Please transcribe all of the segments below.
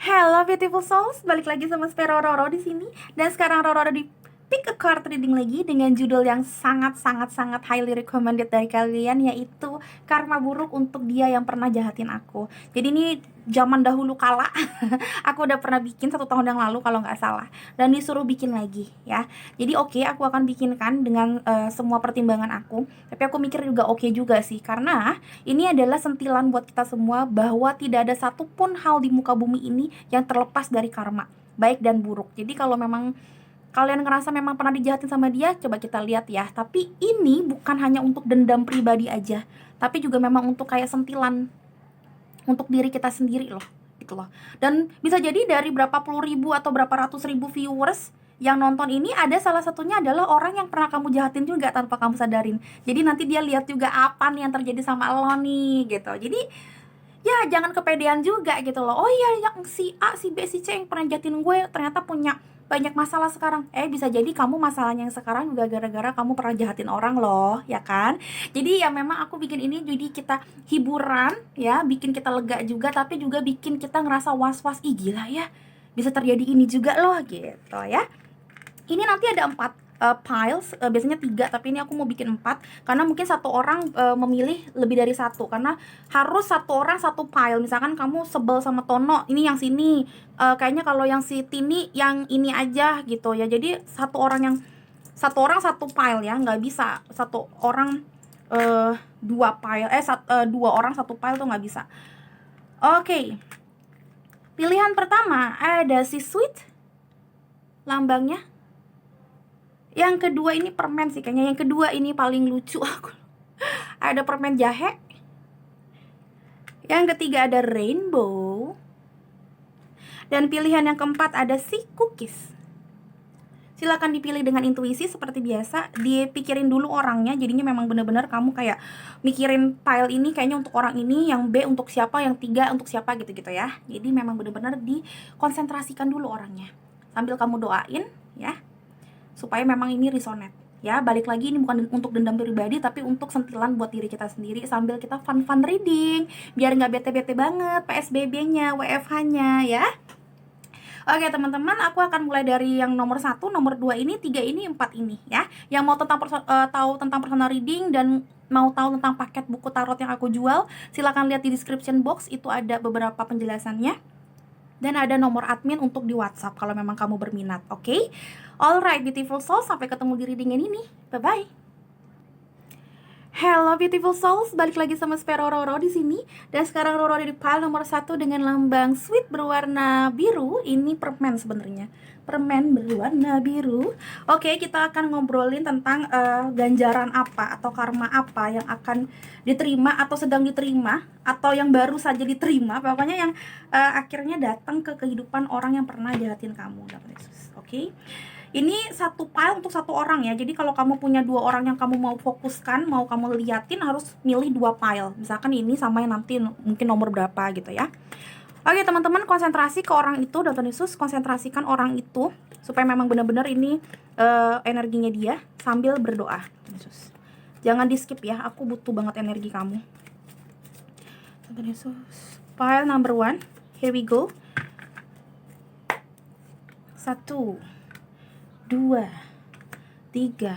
Hello beautiful souls, balik lagi sama Spero Roro di sini. Dan sekarang Roro ada di pick a card reading lagi dengan judul yang sangat highly recommended dari kalian, yaitu Karma Buruk untuk Dia Yang Pernah Jahatin Aku. Jadi ini zaman dahulu kala aku udah pernah bikin 1 tahun yang lalu kalau nggak salah, dan disuruh bikin lagi ya. Jadi oke, aku akan bikinkan dengan semua pertimbangan aku. Tapi aku mikir juga oke juga sih, karena ini adalah sentilan buat kita semua bahwa tidak ada satupun hal di muka bumi ini yang terlepas dari karma, baik dan buruk. Jadi kalau memang kalian ngerasa memang pernah dijahatin sama dia, coba kita lihat ya. Tapi ini bukan hanya untuk dendam pribadi aja, tapi juga memang untuk kayak sentilan untuk diri kita sendiri loh, gitu loh. Dan bisa jadi dari berapa puluh ribu atau berapa ratus ribu viewers yang nonton ini, ada salah satunya adalah orang yang pernah kamu jahatin juga tanpa kamu sadarin. Jadi nanti dia lihat juga apa nih yang terjadi sama lo nih, gitu. Jadi ya jangan kepedean juga gitu loh. Oh iya, yang si A, si B, si C yang pernah jahatin gue ternyata punya banyak masalah sekarang. Bisa jadi kamu masalahnya yang sekarang juga gara-gara kamu pernah jahatin orang loh, ya kan? Jadi ya memang aku bikin ini jadi kita hiburan ya, bikin kita lega juga, tapi juga bikin kita ngerasa was-was. Ih gila ya, bisa terjadi ini juga loh, gitu ya. Ini nanti ada 4 piles, biasanya 3, tapi ini aku mau bikin 4 karena mungkin satu orang memilih lebih dari satu, karena harus satu orang satu pile. Misalkan kamu sebel sama Tono, ini yang sini, kayaknya kalau yang si Tini yang ini aja gitu ya. Jadi satu orang satu pile ya, nggak bisa satu orang dua pile, dua orang satu pile tuh nggak bisa. Oke. Pilihan pertama ada si Sweet, lambangnya. Yang kedua ini permen sih kayaknya. Yang kedua ini paling lucu aku. Ada permen jahe. Yang ketiga ada rainbow. Dan pilihan yang keempat ada si cookies. Silakan dipilih dengan intuisi seperti biasa. Dipikirin dulu orangnya. Jadinya memang bener-bener kamu kayak mikirin pile ini kayaknya untuk orang ini, yang B untuk siapa, yang 3 untuk siapa, gitu-gitu ya. Jadi memang bener-bener dikonsentrasikan dulu orangnya, sambil kamu doain ya, supaya memang ini resonate ya. Balik lagi, ini bukan untuk dendam pribadi, tapi untuk sentilan buat diri kita sendiri sambil kita fun reading, biar nggak bete-bete banget PSBB-nya, WFH-nya ya. Oke teman-teman, aku akan mulai dari yang nomor 1, nomor 2 ini, 3 ini, 4 ini ya. Yang mau tahu tentang personal reading dan mau tahu tentang paket buku tarot yang aku jual, silahkan lihat di description box, itu ada beberapa penjelasannya. Dan ada nomor admin untuk di WhatsApp kalau memang kamu berminat, oke? Alright, beautiful souls, sampai ketemu di readingan ini. Bye-bye. Hello beautiful souls, balik lagi sama Spero Roro di sini. Dan sekarang Roro ada di pile nomor 1 dengan lambang sweet berwarna biru. Ini permen sebenarnya. Permen berwarna biru. Oke, kita akan ngobrolin tentang ganjaran apa atau karma apa yang akan diterima atau sedang diterima atau yang baru saja diterima. Pokoknya yang akhirnya datang ke kehidupan orang yang pernah jahatin kamu. Oke. Ini satu pile untuk satu orang ya. Jadi kalau kamu punya 2 orang yang kamu mau fokuskan, mau kamu liatin, harus milih 2 pile. Misalkan ini sama yang nanti mungkin nomor berapa gitu ya. Oke teman-teman, konsentrasi ke orang itu. Tuhan Yesus, konsentrasikan orang itu supaya memang benar-benar ini energinya dia, sambil berdoa. Yesus, jangan di skip ya, aku butuh banget energi kamu. Tuhan Yesus. Pile number 1, here we go. 1, 2, 3,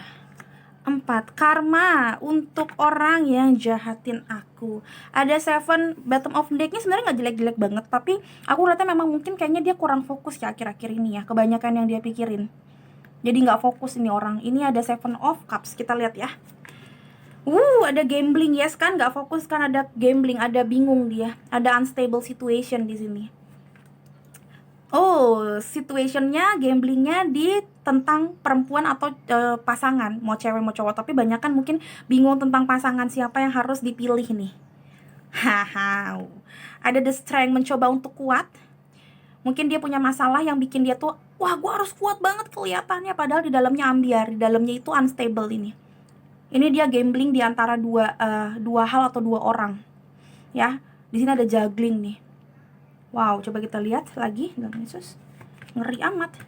4. Karma untuk orang yang jahatin aku. Ada 7 bottom of decknya, sebenarnya nggak jelek-jelek banget, tapi aku lihatnya memang mungkin kayaknya dia kurang fokus ya akhir-akhir ini ya. Kebanyakan yang dia pikirin, jadi nggak fokus ini orang. Ini ada 7 of cups, kita lihat ya. Ada gambling, yes kan, nggak fokus kan, ada gambling, ada bingung dia, ada unstable situation di sini. Situationnya, gamblingnya di tentang perempuan atau pasangan, mau cewek mau cowok, tapi banyak kan mungkin bingung tentang pasangan siapa yang harus dipilih nih. Haha, ada the strength, mencoba untuk kuat. Mungkin dia punya masalah yang bikin dia tuh, wah gue harus kuat banget kelihatannya, padahal di dalamnya ambiar, di dalamnya itu unstable ini. Ini dia gambling di antara dua hal atau 2 orang ya. Di sini ada juggling nih. Wow, coba kita lihat lagi. Yesus, ngeri amat.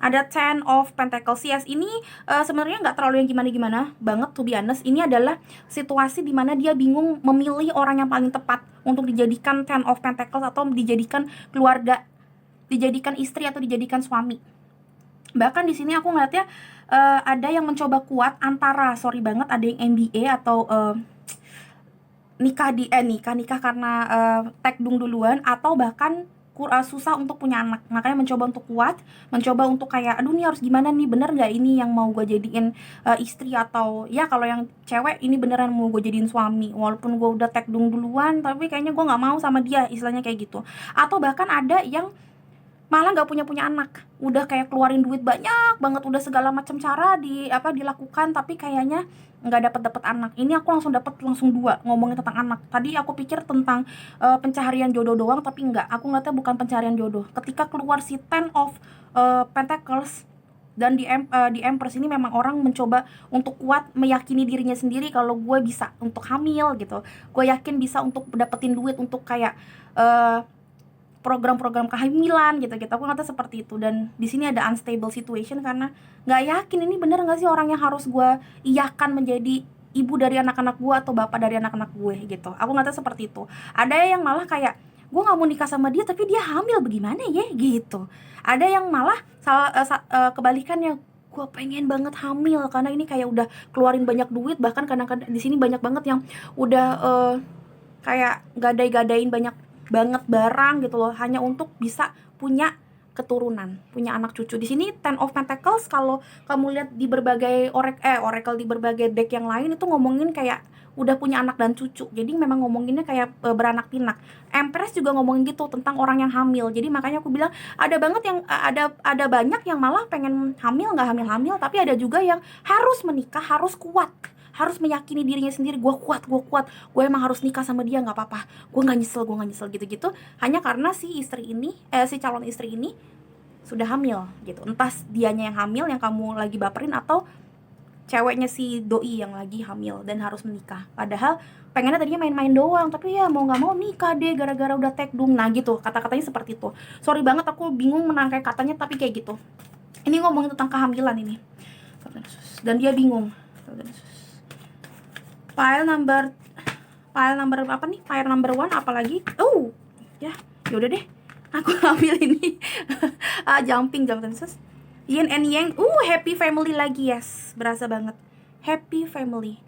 Ada 10 of Pentacles. Yes, ini sebenarnya nggak terlalu yang gimana-gimana banget, to be honest. Ini adalah situasi dimana dia bingung memilih orang yang paling tepat untuk dijadikan 10 of Pentacles atau dijadikan keluarga dijadikan istri atau dijadikan suami. Bahkan di sini aku ngeliatnya ada yang mencoba kuat antara, sorry banget, ada yang MBA atau nikah karena tekdung duluan, atau bahkan susah untuk punya anak, makanya mencoba untuk kuat, mencoba untuk kayak aduh nih harus gimana nih, bener nggak ini yang mau gue jadiin istri, atau ya kalau yang cewek ini beneran mau gue jadiin suami walaupun gue udah tekdung duluan tapi kayaknya gue nggak mau sama dia, istilahnya kayak gitu. Atau bahkan ada yang malah nggak punya anak, udah kayak keluarin duit banyak banget, udah segala macam cara dilakukan, tapi kayaknya nggak dapat anak. Ini aku langsung dua ngomongin tentang anak. Tadi aku pikir tentang pencaharian jodoh doang, tapi enggak, aku ngeliatnya bukan pencaharian jodoh. Ketika keluar si Ten of Pentacles dan di Empress ini, memang orang mencoba untuk kuat meyakini dirinya sendiri kalau gue bisa untuk hamil gitu, gue yakin bisa untuk dapetin duit untuk kayak program-program kehamilan gitu. Aku ngeliatnya seperti itu. Dan di sini ada unstable situation karena nggak yakin ini bener nggak sih orang yang harus gue iyakan menjadi ibu dari anak-anak gue atau bapak dari anak-anak gue gitu. Aku ngeliatnya seperti itu. Ada yang malah kayak gue nggak mau nikah sama dia tapi dia hamil, bagaimana ya gitu. Ada yang malah kebalikannya, gue pengen banget hamil karena ini kayak udah keluarin banyak duit, bahkan kadang-kadang di sini banyak banget yang udah kayak gadai-gadain banyak banget barang gitu loh, hanya untuk bisa punya keturunan, punya anak cucu. Di sini Ten of Pentacles, kalau kamu lihat di berbagai oracle di berbagai deck yang lain itu ngomongin kayak udah punya anak dan cucu. Jadi memang ngomonginnya kayak beranak pinak. Empress juga ngomongin gitu tentang orang yang hamil. Jadi makanya aku bilang ada banget yang ada banyak yang malah pengen hamil, nggak hamil, tapi ada juga yang harus menikah, harus kuat, harus meyakini dirinya sendiri, gue kuat, gue emang harus nikah sama dia, nggak apa-apa, gue nggak nyesel gitu, hanya karena si calon istri ini sudah hamil gitu. Entah dianya yang hamil yang kamu lagi baperin, atau ceweknya si doi yang lagi hamil dan harus menikah, padahal pengennya tadinya main-main doang, tapi ya mau nggak mau nikah deh gara-gara udah tekdung. Nah gitu, kata-katanya seperti itu. Sorry banget aku bingung menangkai katanya, tapi kayak gitu. Ini ngomongin tentang kehamilan ini, dan dia bingung. File number apa nih? File number 1 apalagi? Ya udah deh. Aku ambil ini. Jumping sus. Yin and Yang. Happy family lagi, yes. Berasa banget. Happy family.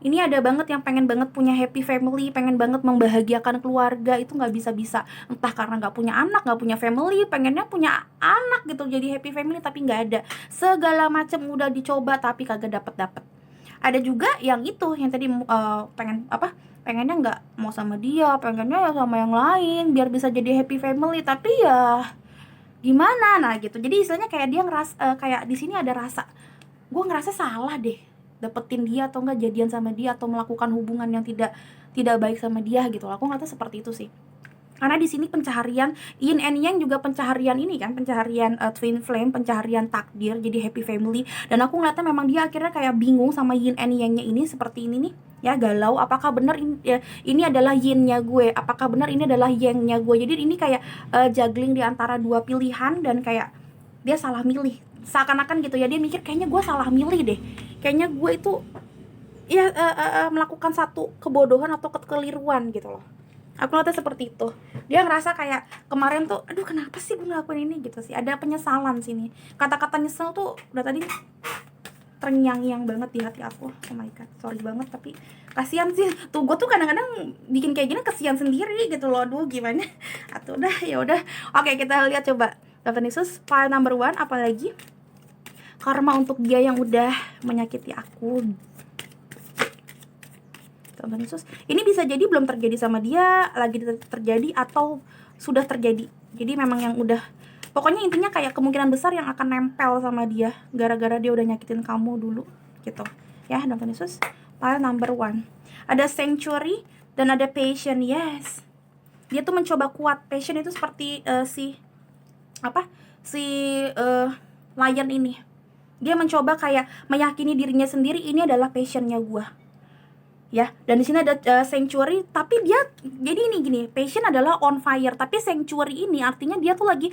Ini ada banget yang pengen banget punya happy family, pengen banget membahagiakan keluarga, itu nggak bisa. Entah karena nggak punya anak, nggak punya family, pengennya punya anak gitu, jadi happy family tapi nggak ada. Segala macam udah dicoba tapi kagak dapet. Ada juga yang itu, yang tadi pengennya nggak mau sama dia, pengennya ya sama yang lain biar bisa jadi happy family, tapi ya gimana, nah gitu. Jadi istilahnya kayak dia ngerasa kayak di sini ada rasa gue ngerasa salah deh dapetin dia, atau enggak jadian sama dia, atau melakukan hubungan yang tidak baik sama dia gitu. Aku ngerasa seperti itu sih. Karena di sini pencaharian yin and yang juga pencaharian ini kan, pencaharian twin flame, pencaharian takdir, jadi happy family. Dan aku ngeliatnya memang dia akhirnya kayak bingung sama yin and yang-nya ini, seperti ini nih ya, galau. Apakah benar ini adalah yin-nya gue, apakah benar ini adalah yang-nya gue. Jadi ini kayak juggling di antara dua pilihan, dan kayak dia salah milih, seakan-akan gitu ya, dia mikir kayaknya gue salah milih deh, kayaknya gue itu ya melakukan satu kebodohan atau kekeliruan gitu loh. Aku ngeliatnya seperti itu. Dia ngerasa kayak kemarin tuh, aduh kenapa sih gue ngelakuin ini gitu sih. Ada penyesalan sini. Kata-kata nyesel tuh udah tadi terngiang-ngiang banget di hati aku. Oh my god, sorry banget, tapi kasihan sih. Tuh gue tuh kadang-kadang bikin kayak gini kasihan sendiri gitu loh. Aduh gimana. Atau udah ya udah. Oke, kita lihat coba. Daftar Yesus, file number 1 apalagi? Karma untuk dia yang udah menyakiti aku. Tuhan Yesus. Ini bisa jadi belum terjadi sama dia, lagi terjadi, atau sudah terjadi. Jadi memang yang udah, pokoknya intinya kayak kemungkinan besar yang akan nempel sama dia gara-gara dia udah nyakitin kamu dulu gitu. Ya, Tuhan Yesus. File number 1. Ada sanctuary dan ada passion. Yes. Dia tuh mencoba kuat. Passion itu seperti si lion ini. Dia mencoba kayak meyakini dirinya sendiri, ini adalah passionnya gua. Ya, dan di sini ada sanctuary, tapi dia jadi ini gini, passion adalah on fire, tapi sanctuary ini artinya dia tuh lagi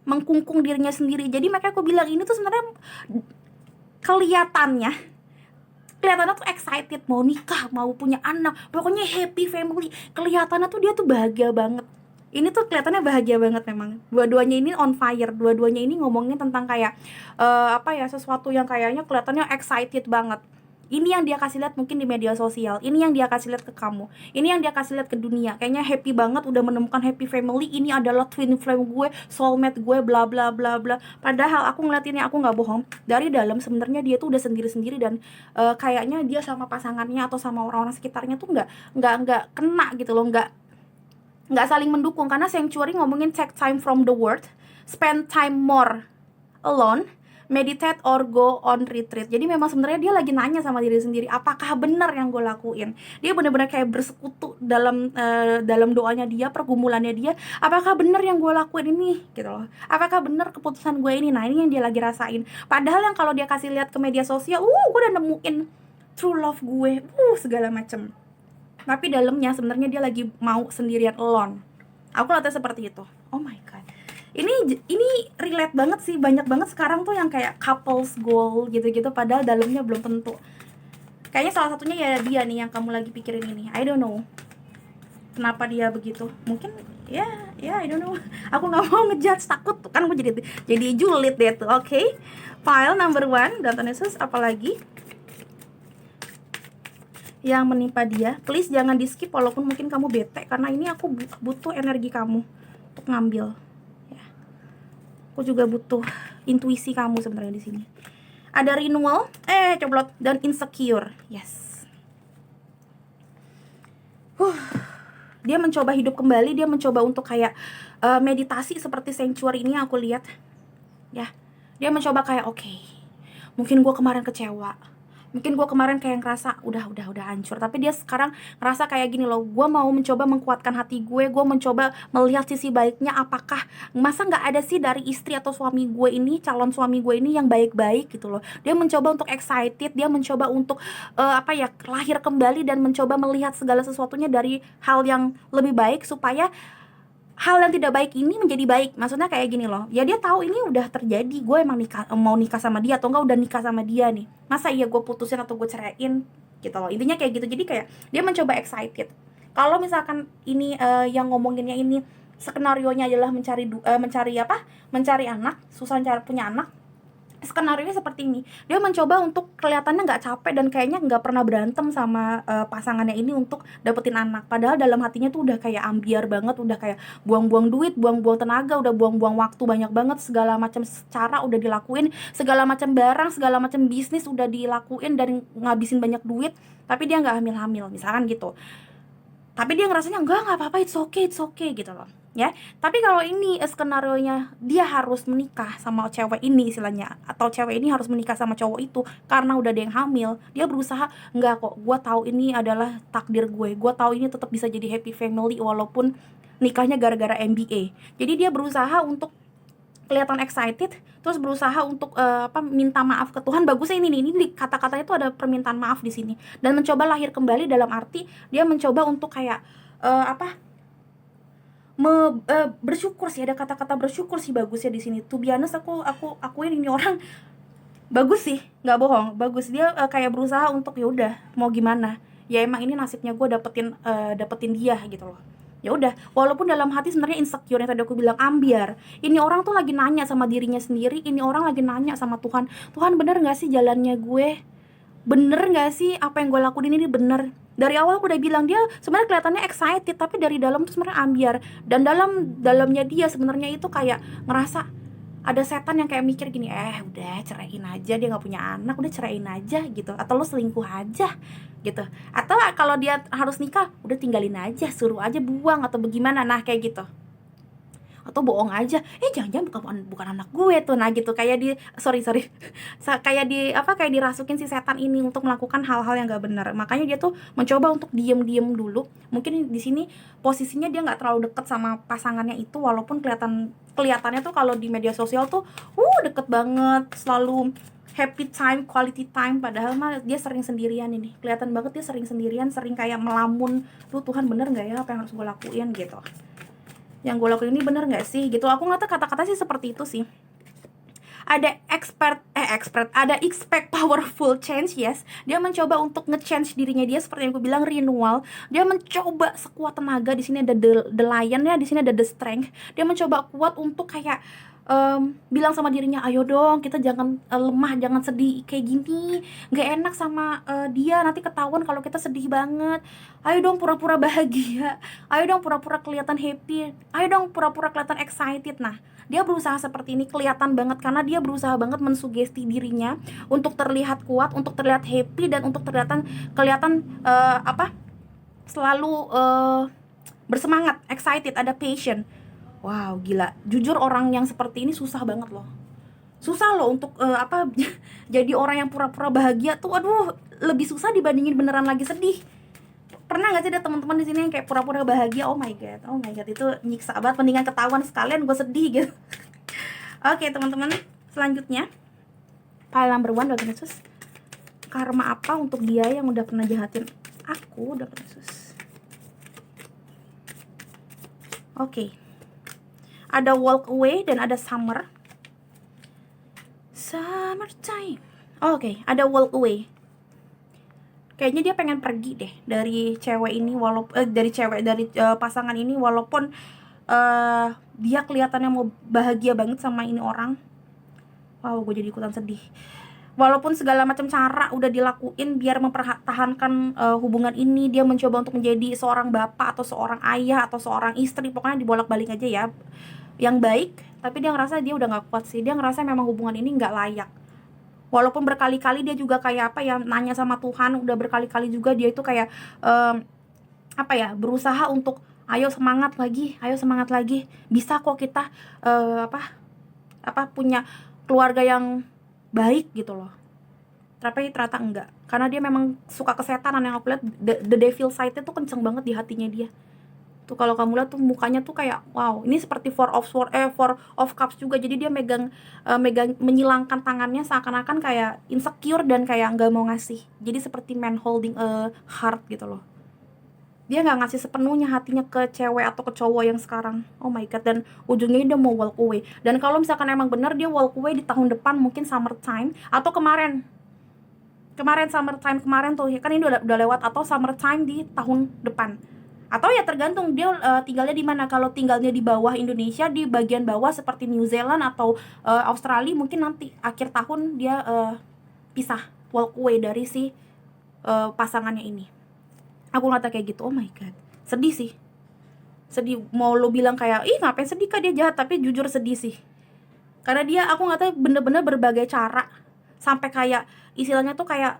mengkungkung dirinya sendiri. Jadi makanya aku bilang ini tuh sebenarnya kelihatannya tuh excited, mau nikah, mau punya anak, pokoknya happy family. Kelihatannya tuh dia tuh bahagia banget. Ini tuh kelihatannya bahagia banget memang. Dua-duanya ini on fire, dua-duanya ini ngomongin tentang kayak apa ya, sesuatu yang kayaknya kelihatannya excited banget. Ini yang dia kasih lihat mungkin di media sosial, ini yang dia kasih lihat ke kamu, ini yang dia kasih lihat ke dunia. Kayaknya happy banget, udah menemukan happy family, ini adalah twin flame gue, soulmate gue, bla bla bla bla. Padahal aku ngeliat ini, aku nggak bohong, dari dalam sebenarnya dia tuh udah sendiri-sendiri dan kayaknya dia sama pasangannya atau sama orang-orang sekitarnya tuh nggak kena gitu loh, nggak saling mendukung. Karena Sanctuary ngomongin take time from the world, spend time more alone, meditate or go on retreat. Jadi memang sebenarnya dia lagi nanya sama diri sendiri, apakah benar yang gue lakuin? Dia benar-benar kayak bersekutu dalam dalam doanya dia, pergumulannya dia. Apakah benar yang gue lakuin ini gitu loh? Apakah benar keputusan gue ini? Nah, ini yang dia lagi rasain. Padahal yang kalau dia kasih lihat ke media sosial, gue udah nemuin true love gue, segala macem. Tapi dalamnya sebenarnya dia lagi mau sendirian, alone. Aku lihatnya seperti itu. Oh my god. Ini relate banget sih, banyak banget sekarang tuh yang kayak couples goal gitu-gitu padahal dalamnya belum tentu. Kayaknya salah satunya ya dia nih yang kamu lagi pikirin ini. I don't know kenapa dia begitu. Mungkin ya I don't know. Aku nggak mau ngejudge, takut tuh kan aku jadi julid deh tuh. Oke. File number 1 Danton Yesus, apalagi yang menimpa dia. Please jangan di skip walaupun mungkin kamu bete, karena ini aku butuh energi kamu untuk ngambil. Aku juga butuh intuisi kamu sebenarnya di sini. Ada renewal, coblot, dan insecure. Yes. Dia mencoba hidup kembali, dia mencoba untuk kayak meditasi seperti Sanctuary ini aku lihat. Ya. Dia mencoba kayak oke, mungkin gue kemarin kecewa. Mungkin gue kemarin kayak ngerasa udah hancur, tapi dia sekarang ngerasa kayak gini loh, gue mau mencoba menguatkan hati gue mencoba melihat sisi baiknya. Apakah masa nggak ada sih dari istri atau suami gue ini, calon suami gue ini yang baik-baik gitu loh. Dia mencoba untuk excited, dia mencoba untuk lahir kembali dan mencoba melihat segala sesuatunya dari hal yang lebih baik supaya hal yang tidak baik ini menjadi baik. Maksudnya kayak gini loh, ya dia tahu ini udah terjadi, gue emang mau nikah sama dia atau enggak udah nikah sama dia nih, masa iya gue putusin atau gue ceraiin gitu loh. Intinya kayak gitu. Jadi kayak dia mencoba excited. Kalau misalkan ini yang ngomonginnya ini skenarionya adalah mencari anak, susah punya anak, skenario seperti ini. Dia mencoba untuk kelihatannya nggak capek dan kayaknya nggak pernah berantem sama pasangannya ini untuk dapetin anak. Padahal dalam hatinya tuh udah kayak ambiar banget, udah kayak buang-buang duit, buang-buang tenaga, udah buang-buang waktu banyak banget, segala macam cara udah dilakuin, segala macam barang, segala macam bisnis udah dilakuin dan ngabisin banyak duit, tapi dia nggak hamil-hamil, misalkan gitu. Tapi dia ngerasanya enggak apa-apa, it's okay gitu loh ya. Tapi kalau ini skenarionya dia harus menikah sama cewek ini istilahnya, atau cewek ini harus menikah sama cowok itu karena udah ada yang hamil, dia berusaha enggak kok, gue tahu ini adalah takdir gue tahu ini tetap bisa jadi happy family walaupun nikahnya gara-gara MBA. Jadi dia berusaha untuk kelihatan excited, terus berusaha untuk minta maaf ke Tuhan. Bagusnya ini di kata-katanya itu ada permintaan maaf di sini, dan mencoba lahir kembali dalam arti dia mencoba untuk kayak bersyukur sih, ada kata-kata bersyukur sih bagusnya di sini. To be honest, aku akuin ini orang bagus sih, nggak bohong, bagus. Dia kayak berusaha untuk ya udah mau gimana, ya emang ini nasibnya gue dapetin dia gitu loh. Ya udah, walaupun dalam hati sebenarnya insecure yang tadi aku bilang, ambiar. Ini orang tuh lagi nanya sama dirinya sendiri, ini orang lagi nanya sama Tuhan, Tuhan bener nggak sih jalannya gue? Bener nggak sih apa yang gue lakuin ini bener? Dari awal aku udah bilang dia sebenarnya kelihatannya excited, tapi dari dalam tuh sebenarnya ambiar. Dan dalamnya dia sebenarnya itu kayak ngerasa ada setan yang kayak mikir gini, udah ceraiin aja, dia nggak punya anak, udah ceraiin aja gitu, atau lo selingkuh aja gitu, atau kalau dia harus nikah udah tinggalin aja, suruh aja buang atau bagaimana, nah kayak gitu, atau bohong aja, jangan-jangan bukan anak gue tuh, nah gitu, kayak kayak dirasukin si setan ini untuk melakukan hal-hal yang gak benar. Makanya dia tuh mencoba untuk diem dulu. Mungkin di sini posisinya dia nggak terlalu deket sama pasangannya itu, walaupun kelihatannya tuh kalau di media sosial tuh deket banget, selalu happy time, quality time, padahal mah dia sering sendirian. Ini kelihatan banget dia sering sendirian, sering kayak melamun, tuh Tuhan bener nggak ya apa yang harus gue lakuin gitu, yang gue lakuin ini bener nggak sih gitu. Aku nggak tahu, kata-kata sih seperti itu sih. Ada expect powerful change, yes. Dia mencoba untuk nge-change dirinya dia, seperti yang aku bilang, renewal. Dia mencoba sekuat tenaga. Di sini ada the lion ya, di sini ada the strength. Dia mencoba kuat untuk kayak bilang sama dirinya, ayo dong, kita jangan lemah, jangan sedih kayak gini, nggak enak sama dia, nanti ketahuan kalau kita sedih banget. Ayo dong pura-pura bahagia, ayo dong pura-pura kelihatan happy, ayo dong pura-pura kelihatan excited. Nah, dia berusaha seperti ini, kelihatan banget, karena dia berusaha banget mensugesti dirinya untuk terlihat kuat, untuk terlihat happy, dan untuk kelihatan selalu bersemangat, excited, ada passion. Wow, gila. Jujur orang yang seperti ini susah banget loh. Susah loh untuk jadi orang yang pura-pura bahagia tuh, aduh, lebih susah dibandingin beneran lagi sedih. Pernah nggak sih ada teman-teman di sini yang kayak pura-pura bahagia? Oh my god, itu nyiksa banget. Mendingan ketahuan sekalian gue sedih gitu. Oke, teman-teman, selanjutnya pile number 1 Dragon Yesus. Karma apa untuk dia yang udah pernah jahatin aku, Dragon Yesus? Oke. Ada walk away dan ada summertime. Oke, ada walk away. Kayaknya dia pengen pergi deh dari cewek ini, dari pasangan ini, walaupun dia kelihatannya mau bahagia banget sama ini orang. Wow, gue jadi ikutan sedih. Walaupun segala macam cara udah dilakuin biar mempertahankan hubungan ini, dia mencoba untuk menjadi seorang bapak atau seorang ayah atau seorang istri, pokoknya dibolak-balik aja ya, yang baik. Tapi dia ngerasa dia udah nggak kuat sih, dia ngerasa memang hubungan ini nggak layak. Walaupun berkali-kali dia juga kayak nanya sama Tuhan, udah berkali-kali juga dia itu kayak berusaha untuk ayo semangat lagi, bisa kok kita punya keluarga yang baik gitu loh. Tapi ternyata enggak, karena dia memang suka kesetanan. Yang aku lihat the devil side-nya tuh kenceng banget di hatinya dia tuh. Kalau kamu lihat tuh mukanya tuh kayak wow, ini seperti four of cups juga. Jadi dia megang menyilangkan tangannya seakan-akan kayak insecure dan kayak nggak mau ngasih. Jadi seperti man holding a heart gitu loh. Dia nggak ngasih sepenuhnya hatinya ke cewek atau ke cowok yang sekarang. Oh my god. Dan ujungnya dia mau walk away. Dan kalau misalkan emang bener dia walk away di tahun depan, mungkin summertime atau kemarin summertime kemarin tuh, kan ini udah lewat, atau summertime di tahun depan. Atau ya tergantung dia tinggalnya di mana. Kalau tinggalnya di bawah Indonesia, di bagian bawah seperti New Zealand atau Australia, mungkin nanti akhir tahun dia pisah, walk away dari si pasangannya ini. Aku ngata kayak gitu. Oh my god, sedih sih, sedih. Mau lo bilang kayak ih ngapain sedih, kak dia jahat, tapi jujur sedih sih. Karena dia, aku ngata bener-bener berbagai cara, sampai kayak istilahnya tuh kayak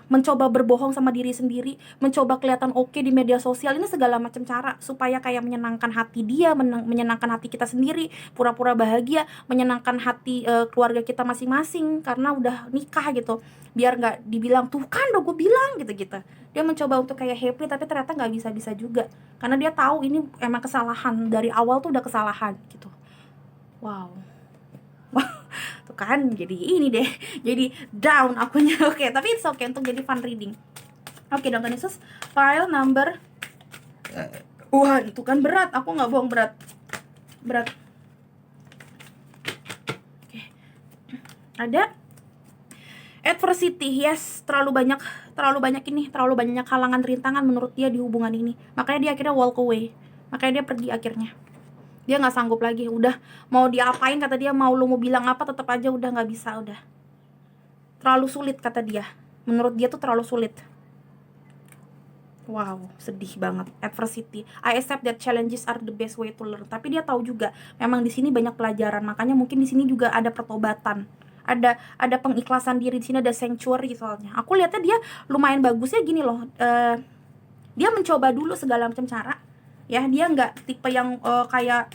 mencoba berbohong sama diri sendiri, mencoba kelihatan oke di media sosial. Ini segala macam cara supaya kayak menyenangkan hati dia, menyenangkan hati kita sendiri, pura-pura bahagia, menyenangkan hati keluarga kita masing-masing karena udah nikah gitu, biar nggak dibilang tuh kan udah gue bilang gitu-gitu. Dia mencoba untuk kayak happy, tapi ternyata nggak bisa juga, karena dia tahu ini emang kesalahan dari awal tuh, udah kesalahan gitu. Wow. Tuh kan, jadi ini deh, jadi down akunya. Oke, tapi it's okay untuk jadi fun reading. Oke, Dragon Yesus, file number wah, itu kan berat, aku nggak bohong, berat. Oke. Ada adversity, yes, terlalu banyak halangan rintangan menurut dia di hubungan ini. Makanya dia akhirnya walk away, makanya dia pergi akhirnya. Dia nggak sanggup lagi, udah mau diapain kata dia, mau lu mau bilang apa tetap aja udah nggak bisa, udah terlalu sulit kata dia. Menurut dia tuh terlalu sulit. Wow, sedih banget. Adversity, I accept that challenges are the best way to learn. Tapi dia tahu juga memang di sini banyak pelajaran, makanya mungkin di sini juga ada pertobatan, ada pengikhlasan diri. Di sini ada sanctuary soalnya. Aku lihatnya dia lumayan bagusnya gini loh, dia mencoba dulu segala macam cara ya. Dia nggak tipe yang kayak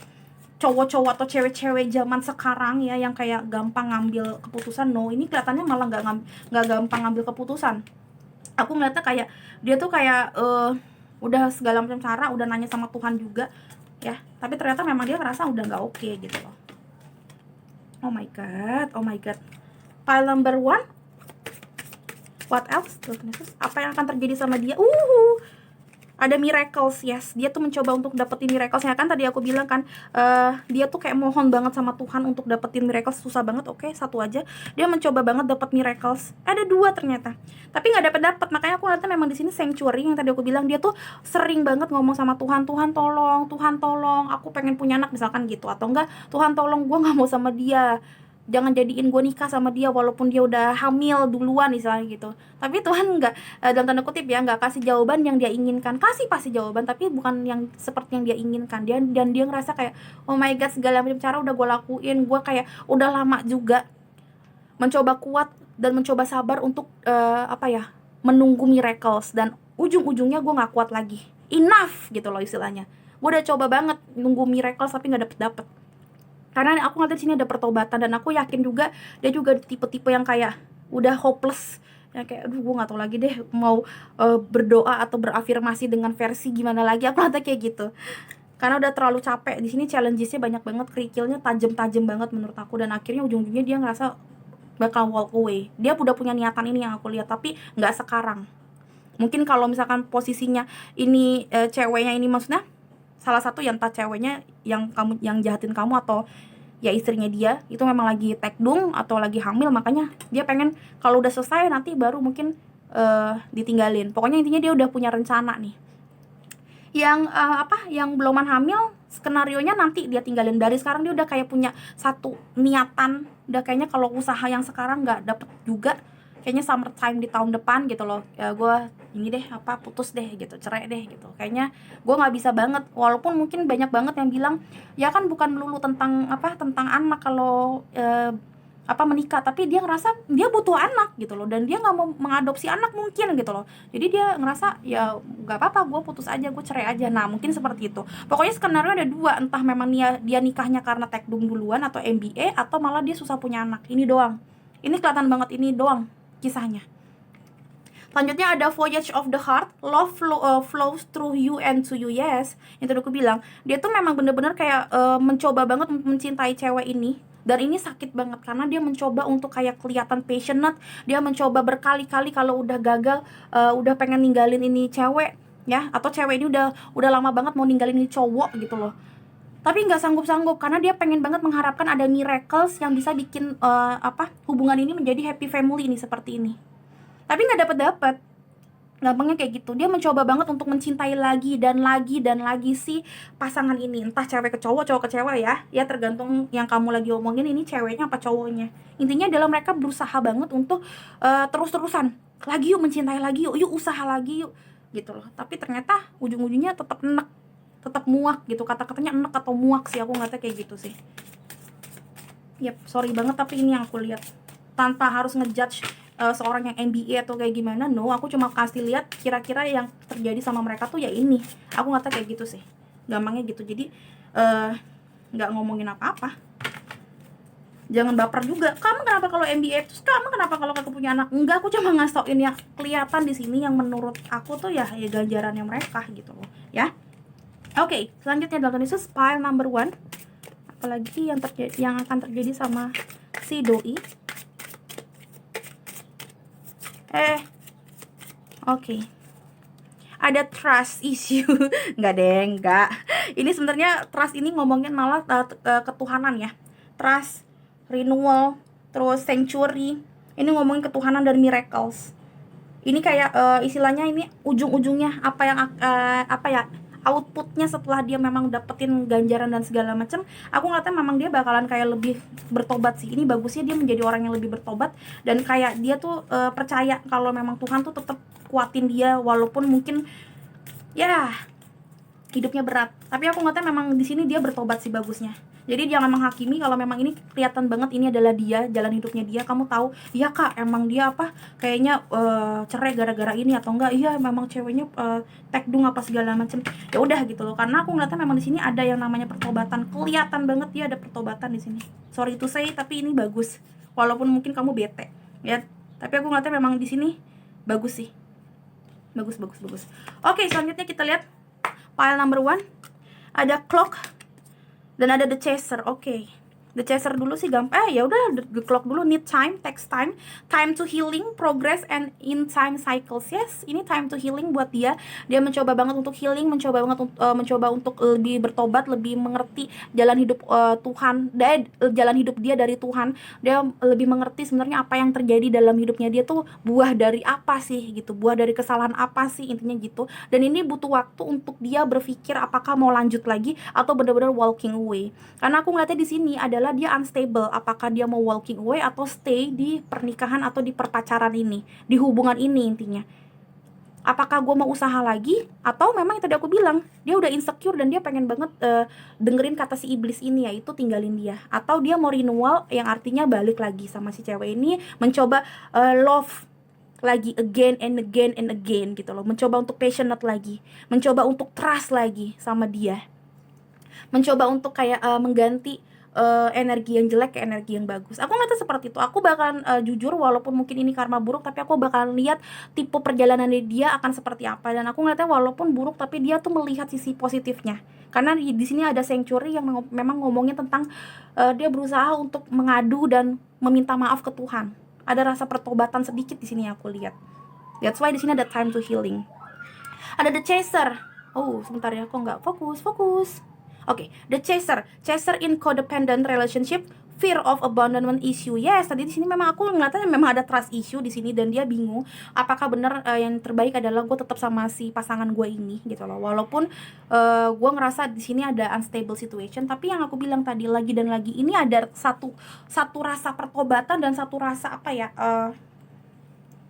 cowok-cowok atau cewek-cewek zaman sekarang ya, yang kayak gampang ngambil keputusan. No, ini kelihatannya malah nggak gampang ngambil keputusan. Aku ngeliatnya kayak dia tuh kayak udah segala macam cara, udah nanya sama Tuhan juga ya, tapi ternyata memang dia ngerasa udah nggak oke gitu loh. Oh my god. Pile number 1, what else? Apa yang akan terjadi sama dia? ada miracles, yes. Dia tuh mencoba untuk dapetin miracles ya kan, tadi aku bilang kan, dia tuh kayak mohon banget sama Tuhan untuk dapetin miracles, susah banget. Oke, satu aja. Dia mencoba banget dapet miracles, ada dua ternyata, tapi nggak dapet. Makanya aku ngeliatnya memang di sini sanctuary yang tadi aku bilang, dia tuh sering banget ngomong sama Tuhan, Tuhan tolong, Tuhan tolong, aku pengen punya anak misalkan gitu, atau enggak, Tuhan tolong gue nggak mau sama dia, jangan jadiin gue nikah sama dia walaupun dia udah hamil duluan misalnya gitu. Tapi Tuhan nggak, dalam tanda kutip ya, nggak kasih jawaban yang dia inginkan. Kasih pasti jawaban, tapi bukan yang seperti yang dia inginkan. Dan dia ngerasa kayak, oh my god, segala macam cara udah gue lakuin, gue kayak udah lama juga mencoba kuat dan mencoba sabar untuk menunggu miracles, dan ujung-ujungnya gue nggak kuat lagi, enough gitu loh istilahnya. Gue udah coba banget nunggu miracles tapi nggak dapet. Karena aku ngeliat di sini ada pertobatan, dan aku yakin juga dia juga tipe-tipe yang kayak udah hopeless, yang kayak aduh gue nggak tahu lagi deh mau berdoa atau berafirmasi dengan versi gimana lagi. Aku ngeliatnya kayak gitu, karena udah terlalu capek. Di sini challengesnya banyak banget, kerikilnya tajam banget menurut aku, dan akhirnya ujung-ujungnya dia ngerasa bakal walk away. Dia udah punya niatan ini yang aku lihat, tapi nggak sekarang. Mungkin kalau misalkan posisinya ini ceweknya ini, maksudnya salah satu yang entah ceweknya yang jahatin kamu atau ya istrinya dia itu memang lagi tekdung atau lagi hamil, makanya dia pengen kalau udah selesai nanti baru mungkin ditinggalin. Pokoknya intinya dia udah punya rencana nih. Yang beloman hamil, skenarionya nanti dia tinggalin. Dari sekarang dia udah kayak punya satu niatan, udah kayaknya kalau usaha yang sekarang nggak dapet juga, kayaknya summertime di tahun depan gitu loh, ya gue ini deh putus deh gitu, cerai deh gitu. Kayaknya gue nggak bisa banget, walaupun mungkin banyak banget yang bilang ya kan bukan melulu tentang anak kalau menikah, tapi dia ngerasa dia butuh anak gitu loh, dan dia nggak mau mengadopsi anak mungkin gitu loh. Jadi dia ngerasa ya nggak apa-apa, gue putus aja, gue cerai aja. Nah mungkin seperti itu. Pokoknya skenario ada dua, entah memang dia nikahnya karena tekdung duluan atau MBA, atau malah dia susah punya anak. Ini doang, ini kelihatan banget, ini doang kisahnya. Selanjutnya ada Voyage of the Heart, love flows through you and to you, yes. Yang tadi aku bilang, dia tuh memang bener-bener kayak mencoba banget mencintai cewek ini. Dan ini sakit banget, karena dia mencoba untuk kayak kelihatan passionate. Dia mencoba berkali-kali kalau udah gagal, udah pengen ninggalin ini cewek, ya. Atau cewek ini udah lama banget mau ninggalin ini cowok gitu loh. Tapi nggak sanggup-sanggup, karena dia pengen banget mengharapkan ada miracles yang bisa bikin hubungan ini menjadi happy family ini, seperti ini. Tapi nggak dapet. Gampangnya kayak gitu. Dia mencoba banget untuk mencintai lagi dan lagi si pasangan ini, entah cewek ke cowok ke cewek ya tergantung yang kamu lagi omongin ini ceweknya apa cowoknya. Intinya adalah mereka berusaha banget untuk terus-terusan lagi yuk, mencintai lagi yuk usaha lagi yuk gitu loh. Tapi ternyata ujung-ujungnya tetap enek, tetap muak gitu. Kata-katanya enek atau muak sih, aku ngeliatnya kayak gitu sih. Sorry banget, tapi ini yang aku lihat. Tanpa harus ngejudge seorang yang MBA atau kayak gimana, no, aku cuma kasih lihat kira-kira yang terjadi sama mereka tuh ya ini. Aku ngata kayak gitu sih, gampangnya gitu. Jadi nggak ngomongin apa-apa, jangan baper juga. Kamu kenapa kalau MBA, terus kamu kenapa kalau kamu punya anak? Enggak, aku cuma ngasih tauin yang kelihatan di sini, yang menurut aku tuh ya ganjarannya mereka gitu loh ya. Oke, selanjutnya dalam Yesus pile number 1. Apalagi yang akan terjadi sama si doi. Oke. Ada trust issue. Enggak. Ini sebenarnya trust ini ngomongin malah ketuhanan ya. Trust, renewal, terus sanctuary. Ini ngomongin ketuhanan dan miracles. Ini kayak istilahnya ini ujung-ujungnya outputnya setelah dia memang dapetin ganjaran dan segala macam. Aku ngeliatnya memang dia bakalan kayak lebih bertobat sih. Ini bagusnya dia menjadi orang yang lebih bertobat, dan kayak dia tuh percaya kalau memang Tuhan tuh tetap kuatin dia walaupun mungkin ya hidupnya berat. Tapi aku ngeliatnya memang di sini dia bertobat sih, bagusnya. Jadi jangan menghakimi kalau memang ini kelihatan banget ini adalah dia, jalan hidupnya dia. Kamu tahu, iya kak, emang dia kayaknya cerai gara-gara ini, atau enggak, iya memang ceweknya tekdung apa segala macem. Ya udah gitu loh, karena aku ngeliatnya memang di sini ada yang namanya pertobatan. Kelihatan banget dia ada pertobatan di sini. Sorry to say, tapi ini bagus. Walaupun mungkin kamu bete, ya. Tapi aku ngeliatnya memang di sini bagus sih. Bagus. Oke, selanjutnya kita lihat pile number 1. Ada clock dan ada the chaser. Oke. The Chaser dulu sih gampang. Ya udah, the clock dulu. Need time, takes time. Time to healing, progress and in time cycles. Yes, ini time to healing buat dia. Dia mencoba banget untuk healing, mencoba banget mencoba untuk lebih bertobat, lebih mengerti jalan hidup Tuhan. Jalan hidup dia dari Tuhan. Dia lebih mengerti sebenarnya apa yang terjadi dalam hidupnya dia tuh buah dari apa sih gitu. Buah dari kesalahan apa sih, intinya gitu. Dan ini butuh waktu untuk dia berpikir apakah mau lanjut lagi atau benar-benar walking away. Karena aku ngeliatnya di sini adalah dia unstable, apakah dia mau walking away atau stay di pernikahan atau di perpacaran ini, di hubungan ini intinya. Apakah gue mau usaha lagi atau memang yang tadi aku bilang dia udah insecure dan dia pengen banget dengerin kata si iblis ini, yaitu tinggalin dia, atau dia mau renewal yang artinya balik lagi sama si cewek ini, mencoba love lagi again and again and again gitu loh, mencoba untuk passionate lagi, mencoba untuk trust lagi sama dia, mencoba untuk kayak mengganti energi yang jelek ke energi yang bagus. Aku ngeliatnya seperti itu. Aku bakalan jujur, walaupun mungkin ini karma buruk, tapi aku bakalan lihat tipe perjalanan dia akan seperti apa. Dan aku ngeliatnya walaupun buruk, tapi dia tuh melihat sisi positifnya. Karena di sini ada sanctuary yang memang ngomongin tentang dia berusaha untuk mengadu dan meminta maaf ke Tuhan. Ada rasa pertobatan sedikit di sini aku lihat. That's why di sini ada time to healing. Ada The Chaser. Oh, sebentar ya, kok nggak fokus. Oke, The Chaser in codependent relationship, fear of abandonment issue. Yes, tadi di sini memang aku ngeliatnya memang ada trust issue di sini dan dia bingung apakah benar yang terbaik adalah gue tetap sama si pasangan gue ini gitu loh. Walaupun gue ngerasa di sini ada unstable situation, tapi yang aku bilang tadi lagi dan lagi ini ada satu rasa pertobatan dan satu rasa apa ya,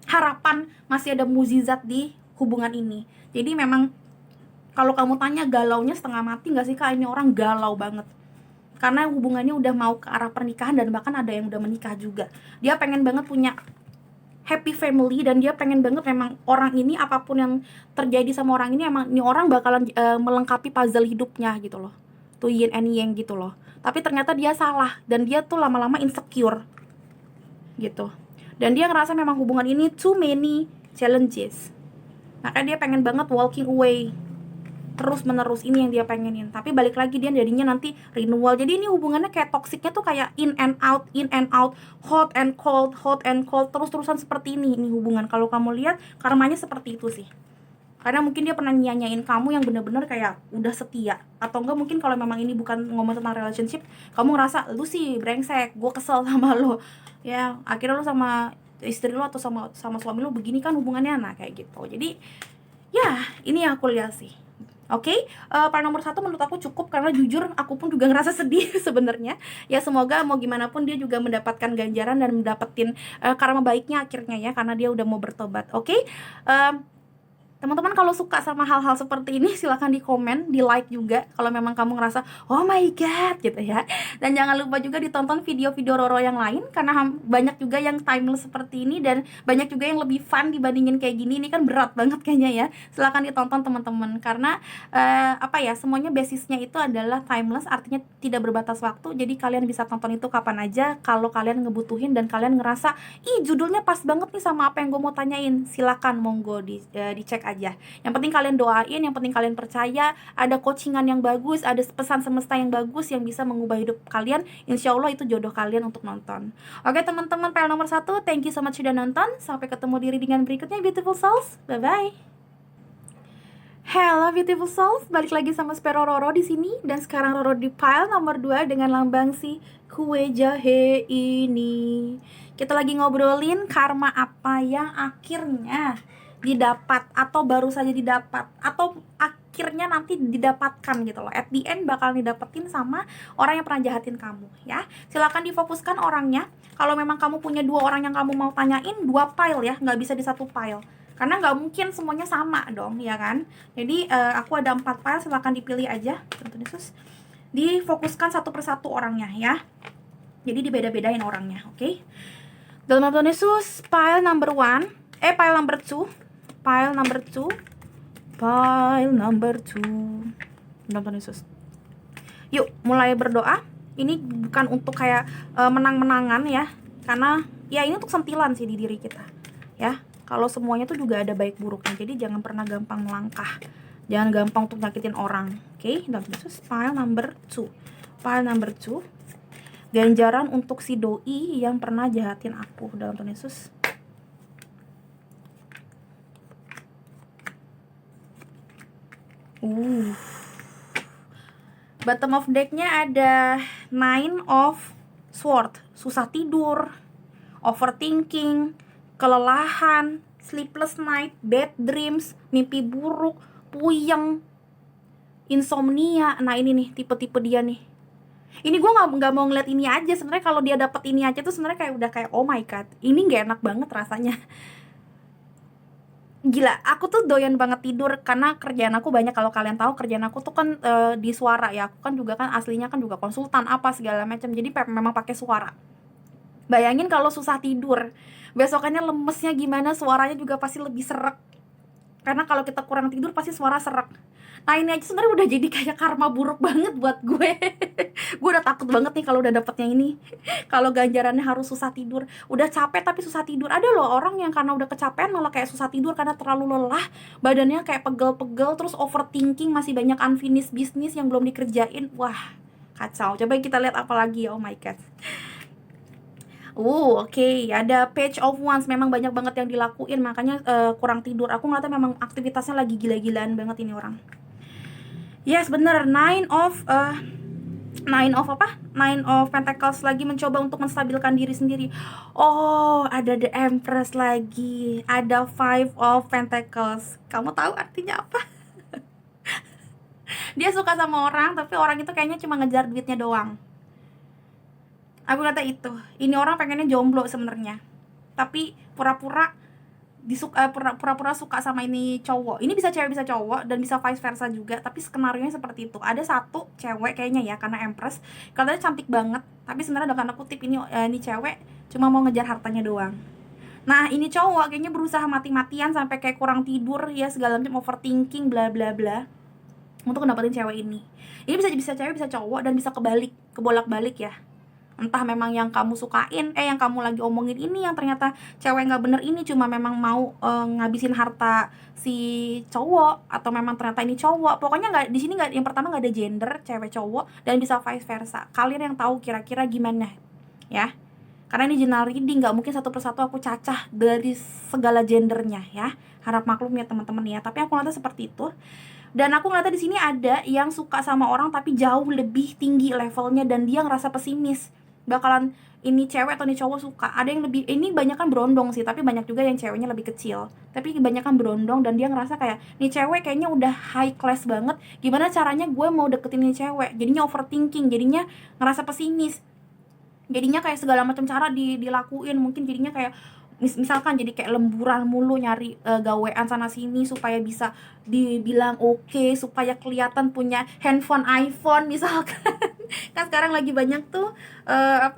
harapan masih ada mukjizat di hubungan ini. Jadi memang kalau kamu tanya galaunya setengah mati nggak sih Kak? Ini orang galau banget. Karena hubungannya udah mau ke arah pernikahan dan bahkan ada yang udah menikah juga. Dia pengen banget punya happy family dan dia pengen banget memang orang ini apapun yang terjadi sama orang ini, emang ini orang bakalan melengkapi puzzle hidupnya gitu loh. Tuh yin and yang gitu loh. Tapi ternyata dia salah dan dia tuh lama-lama insecure gitu. Dan dia ngerasa memang hubungan ini too many challenges. Makanya dia pengen banget walking away terus menerus, ini yang dia pengenin. Tapi balik lagi dia jadinya nanti renewal. Jadi ini hubungannya kayak toksiknya tuh kayak in and out, hot and cold, terus-terusan seperti ini hubungan. Kalau kamu lihat karmanya seperti itu sih. Karena mungkin dia pernah nyanyain kamu yang bener-bener kayak udah setia, atau enggak mungkin kalau memang ini bukan ngomong tentang relationship, kamu ngerasa lu sih brengsek, gue kesel sama lo ya, akhirnya lu sama istri lu atau sama suami lu begini kan hubungannya, nah kayak gitu. Jadi ya ini yang aku lihat sih. Oke, part nomor 1 menurut aku cukup karena jujur aku pun juga ngerasa sedih sebenarnya. Ya semoga mau gimana pun dia juga mendapatkan ganjaran dan mendapetin karma baiknya akhirnya ya, karena dia udah mau bertobat. Oke, teman-teman kalau suka sama hal-hal seperti ini silahkan di komen, di like juga kalau memang kamu ngerasa oh my god gitu ya. Dan jangan lupa juga ditonton video-video Roro yang lain karena banyak juga yang timeless seperti ini dan banyak juga yang lebih fun dibandingin kayak gini. Ini kan berat banget kayaknya ya. Silahkan ditonton teman-teman karena apa ya, semuanya basisnya itu adalah timeless, artinya tidak berbatas waktu. Jadi kalian bisa tonton itu kapan aja kalau kalian ngebutuhin dan kalian ngerasa ih judulnya pas banget nih sama apa yang gue mau tanyain. Silakan monggo dicek aja. Yang penting kalian doain, yang penting kalian percaya ada coachingan yang bagus, ada pesan semesta yang bagus yang bisa mengubah hidup kalian. Insya Allah itu jodoh kalian untuk nonton. Oke teman-teman, PL nomor 1, thank you so much sudah nonton. Sampai ketemu di readingan berikutnya, beautiful souls. Bye bye. Hello beautiful souls, balik lagi sama Spero Roro di sini. Dan sekarang Roro di pile nomor 2 dengan lambang si kue jahe ini. Kita lagi ngobrolin karma apa yang akhirnya didapat atau baru saja didapat atau akhirnya nanti didapatkan gitu loh. At the end bakal didapetin sama orang yang pernah jahatin kamu ya. Silakan difokuskan orangnya. Kalau memang kamu punya 2 orang yang kamu mau tanyain, 2 pile ya, nggak bisa di satu pile. Karena nggak mungkin semuanya sama dong, ya kan? Jadi aku ada 4 file, silahkan dipilih aja. Tuhan Yesus. Difokuskan satu persatu orangnya ya. Jadi dibeda-bedain orangnya, oke? Okay? Dalam Tuhan Yesus, file number 2. Dalam Tuhan Yesus. Yuk, mulai berdoa. Ini bukan untuk kayak menang-menangan ya. Karena ya ini untuk sentilan sih di diri kita. Ya. Kalau semuanya tuh juga ada baik buruknya. Jadi jangan pernah gampang melangkah. Jangan gampang untuk nyakitin orang. Oke, dalam Yesus, file number 2. Ganjaran untuk si doi yang pernah jahatin aku dalam Tuhan Yesus. Bottom of decknya ada Nine of Sword, susah tidur, overthinking, kelelahan, sleepless night, bad dreams, mimpi buruk, puyeng, insomnia. Nah ini nih tipe-tipe dia nih. Ini gue nggak mau ngeliat ini aja. Sebenarnya kalau dia dapet ini aja tuh sebenarnya kayak udah kayak oh my god, ini nggak enak banget rasanya. Gila, aku tuh doyan banget tidur karena kerjaan aku banyak. Kalau kalian tahu kerjaan aku tuh kan di suara ya. Aku kan juga kan aslinya kan juga konsultan apa segala macam. Jadi memang pakai suara. Bayangin kalau susah tidur, besokannya lemesnya gimana, suaranya juga pasti lebih serak. Karena kalau kita kurang tidur pasti suara serak. Nah ini aja sebenarnya udah jadi kayak karma buruk banget buat gue. Gue udah takut banget nih kalau udah dapetnya ini. Kalau ganjarannya harus susah tidur. Udah capek tapi susah tidur. Ada loh orang yang karena udah kecapean malah kayak susah tidur karena terlalu lelah, badannya kayak pegel-pegel, terus overthinking, masih banyak unfinished business yang belum dikerjain. Wah, kacau. Coba kita lihat apa lagi ya. Oh my god. Oke. Ada Page of Wands, memang banyak banget yang dilakuin, makanya kurang tidur. Aku ngeliatnya memang aktivitasnya lagi gila-gilaan banget ini orang. Yes, bener. Nine of Pentacles lagi mencoba untuk menstabilkan diri sendiri. Oh, ada The Empress lagi. Ada Five of Pentacles. Kamu tahu artinya apa? Dia suka sama orang, tapi orang itu kayaknya cuma ngejar duitnya doang. Aku kata itu. Ini orang pengennya jomblo sebenarnya, tapi pura-pura pura-pura suka sama ini cowok. Ini bisa cewek bisa cowok dan bisa vice versa juga, tapi skenarionya seperti itu. Ada satu cewek kayaknya ya, karena Empress katanya cantik banget, tapi sebenarnya ada tanda kutip ini cewek cuma mau ngejar hartanya doang. Nah ini cowok kayaknya berusaha mati-matian sampai kayak kurang tidur ya, segala macam, overthinking bla bla bla, untuk dapetin cewek ini. Ini bisa cewek bisa cowok dan bisa kebolak-balik ya. Entah memang yang kamu sukain, yang kamu lagi omongin ini yang ternyata cewek nggak bener, ini cuma memang mau ngabisin harta si cowok, atau memang ternyata ini cowok. Pokoknya nggak, di sini nggak, yang pertama nggak ada gender cewek cowok, dan bisa vice versa. Kalian yang tahu kira-kira gimana ya, karena ini general reading, nggak mungkin satu persatu aku cacah dari segala gendernya ya, harap maklum ya teman-teman ya. Tapi aku ngeliatnya seperti itu. Dan aku ngeliatnya di sini ada yang suka sama orang tapi jauh lebih tinggi levelnya, dan dia ngerasa pesimis bakalan ini cewek atau ini cowok suka. Ada yang lebih, ini banyak kan berondong sih, tapi banyak juga yang ceweknya lebih kecil, tapi kebanyakan berondong, dan dia ngerasa kayak nih cewek kayaknya udah high class banget, gimana caranya gue mau deketin nih cewek. Jadinya overthinking, jadinya ngerasa pesimis, jadinya kayak segala macam cara dilakuin. Mungkin jadinya kayak misalkan jadi kayak lemburan mulu, nyari gawean sana sini supaya bisa dibilang oke, supaya kelihatan punya handphone iPhone misalkan. Kan sekarang lagi banyak tuh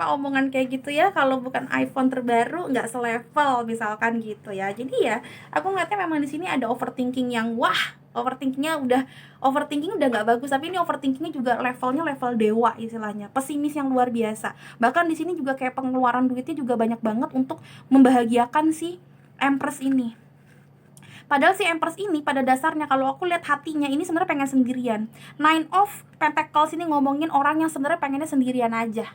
omongan kayak gitu ya, kalau bukan iPhone terbaru nggak selevel misalkan gitu ya. Jadi ya aku ngeliatnya memang di sini ada overthinking yang overthinking udah nggak bagus, tapi ini overthinkingnya juga levelnya level dewa istilahnya, pesimis yang luar biasa. Bahkan di sini juga kayak pengeluaran duitnya juga banyak banget untuk membahagiakan si Empress ini. Padahal si Empress ini pada dasarnya kalau aku lihat hatinya ini sebenarnya pengen sendirian. Nine of Pentacles ini ngomongin orang yang sebenarnya pengennya sendirian aja.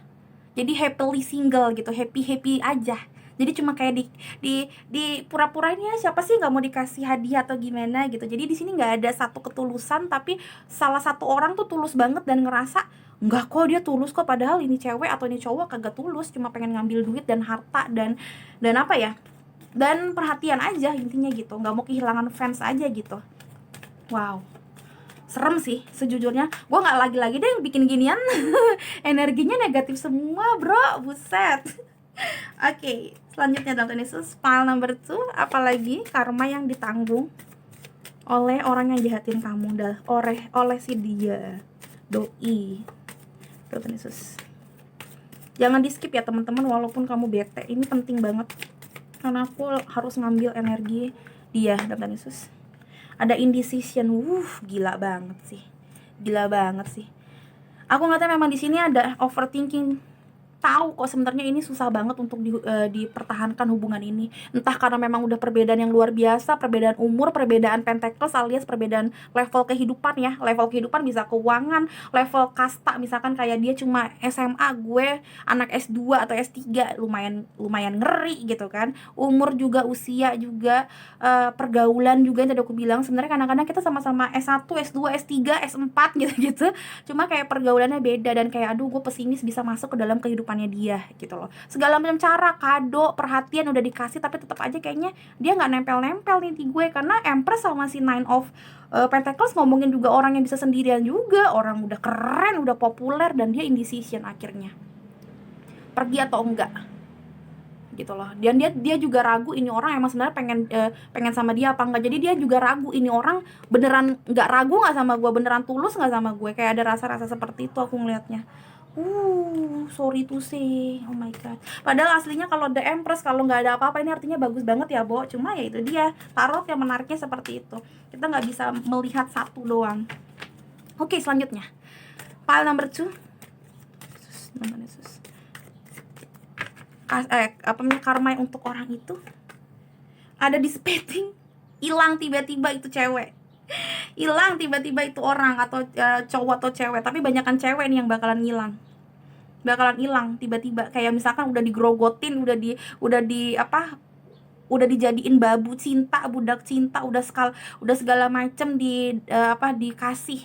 Jadi happily single gitu, happy aja. Jadi cuma kayak di pura-puranya siapa sih nggak mau dikasih hadiah atau gimana gitu. Jadi di sini nggak ada satu ketulusan, tapi salah satu orang tuh tulus banget dan ngerasa enggak kok, dia tulus kok, padahal ini cewek atau ini cowok kagak tulus, cuma pengen ngambil duit dan harta dan apa ya, dan perhatian aja intinya gitu, nggak mau kehilangan fans aja gitu. Wow, serem sih sejujurnya. Gue nggak lagi-lagi deh yang bikin ginian. Energinya negatif semua bro, buset. Oke, selanjutnya dalam Yesus, pile number 2, apalagi karma yang ditanggung oleh orang yang jahatin kamu, oleh si dia doi. Dalam Yesus, jangan di skip ya teman-teman, walaupun kamu bete, ini penting banget karena aku harus ngambil energi dia. Dalam Yesus, ada indecision. Gila banget sih. Aku ngeliatnya memang di sini ada overthinking, tahu kok sebenarnya ini susah banget untuk dipertahankan hubungan ini. Entah karena memang udah perbedaan yang luar biasa, perbedaan umur, perbedaan pentacles alias perbedaan level kehidupan ya. Level kehidupan bisa keuangan, level kasta misalkan kayak dia cuma SMA, gue anak S2 atau S3, lumayan ngeri gitu kan. Umur juga, usia juga, pergaulan juga yang tadi aku bilang. Sebenarnya kadang-kadang kita sama-sama S1, S2, S3, S4 gitu-gitu. Cuma kayak pergaulannya beda dan kayak aduh gue pesimis bisa masuk ke dalam kehidupannya dia gitu loh. Segala macam cara, kado, perhatian udah dikasih tapi tetap aja kayaknya dia nggak nempel-nempel nih di gue, karena Empress sama si Nine of Pentacles ngomongin juga orang yang bisa sendirian juga, orang udah keren, udah populer, dan dia indecision akhirnya pergi atau enggak gitu loh. Dan dia juga ragu ini orang emang sebenarnya pengen sama dia apa enggak. Jadi dia juga ragu ini orang beneran nggak ragu nggak sama gue, beneran tulus nggak sama gue. Kayak ada rasa-rasa seperti itu aku ngelihatnya. Sorry to say, oh my god. Padahal aslinya kalau The Empress, kalau nggak ada apa-apa ini artinya bagus banget ya, Bo. Cuma ya itu dia, tarot yang menariknya seperti itu. Kita nggak bisa melihat satu doang. Oke, selanjutnya pile number 2. Yesus. Karma untuk orang itu ada dissipating, hilang tiba-tiba itu cewek, hilang tiba-tiba itu orang atau cowok atau cewek, tapi banyakan cewek nih yang bakalan hilang tiba-tiba. Kayak misalkan udah digrogotin, udah dijadiin babu cinta, budak cinta, udah segala macem dikasih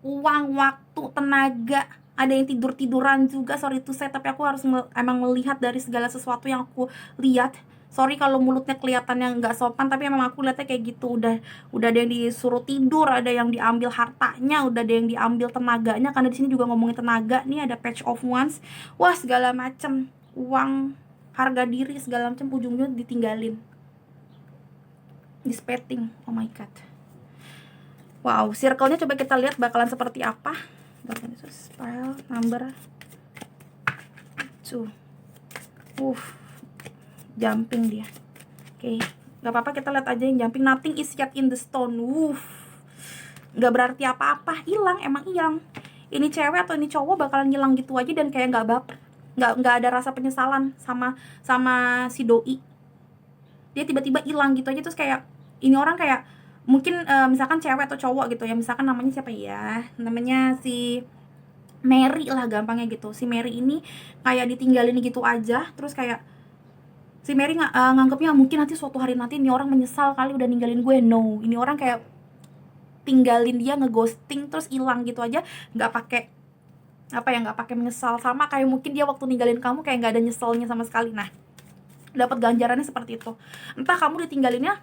uang, waktu, tenaga. Ada yang tiduran juga, sorry to say, tapi aku harus emang melihat dari segala sesuatu yang aku lihat. Sorry kalau mulutnya kelihatannya nggak sopan, tapi emang aku lihatnya kayak gitu. Udah ada yang disuruh tidur, ada yang diambil hartanya, udah ada yang diambil tenaganya, karena di sini juga ngomongin tenaga nih. Ada Page of Wands, wah segala macem, uang, harga diri, segala macam ujungnya ditinggalin, dissipating. Oh my god. Wow, circle-nya coba kita lihat bakalan seperti apa. Pile number 2. Jumping dia. Oke, gak apa-apa, kita lihat aja yang jumping. Nothing is yet in the stone. Gak berarti apa-apa, emang hilang. Ini cewek atau ini cowok bakalan hilang gitu aja dan kayak gak baper, gak ada rasa penyesalan sama si doi. Dia tiba-tiba hilang gitu aja, terus kayak ini orang kayak mungkin misalkan cewek atau cowok gitu ya, misalkan namanya siapa ya, namanya si Mary lah gampangnya gitu. Si Mary ini kayak ditinggalin gitu aja, terus kayak si Mary nganggapnya mungkin nanti suatu hari nanti ini orang menyesal kali udah ninggalin gue. No, ini orang kayak tinggalin dia, ngeghosting, terus hilang gitu aja, nggak pakai menyesal. Sama kayak mungkin dia waktu ninggalin kamu kayak nggak ada nyeselnya sama sekali. Nah, dapat ganjarannya seperti itu. Entah kamu ditinggalinnya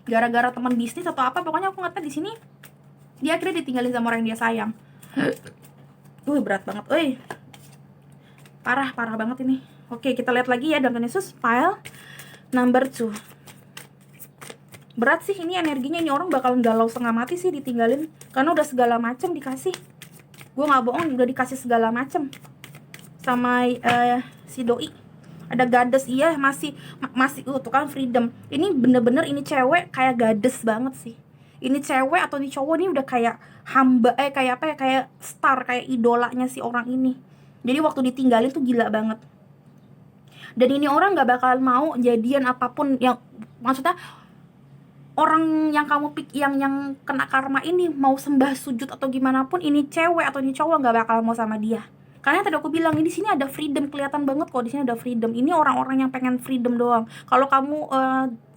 gara-gara teman bisnis atau apa, pokoknya aku ngerti di sini dia akhirnya ditinggalin sama orang yang dia sayang. Berat banget, parah banget ini. Oke, kita lihat lagi ya dalam Yesus pile number 2. Berat sih ini energinya, ini orang bakalan galau setengah mati sih ditinggalin, karena udah segala macam dikasih. Gue nggak bohong, udah dikasih segala macam sama si doi. Ada goddess, iya, masih tuh kan freedom. Ini bener-bener ini cewek kayak goddess banget sih. Ini cewek atau ini cowok nih udah kayak hamba, kayak apa ya, kayak star, kayak idolanya si orang ini. Jadi waktu ditinggalin tuh gila banget. Dan ini orang gak bakalan mau jadian apapun yang, maksudnya orang yang kamu yang kena karma ini mau sembah sujud atau gimana pun, ini cewek atau ini cowok gak bakal mau sama dia. Karena tadi aku bilang di sini ada freedom, kelihatan banget kok di sini ada freedom. Ini orang-orang yang pengen freedom doang. Kalau kamu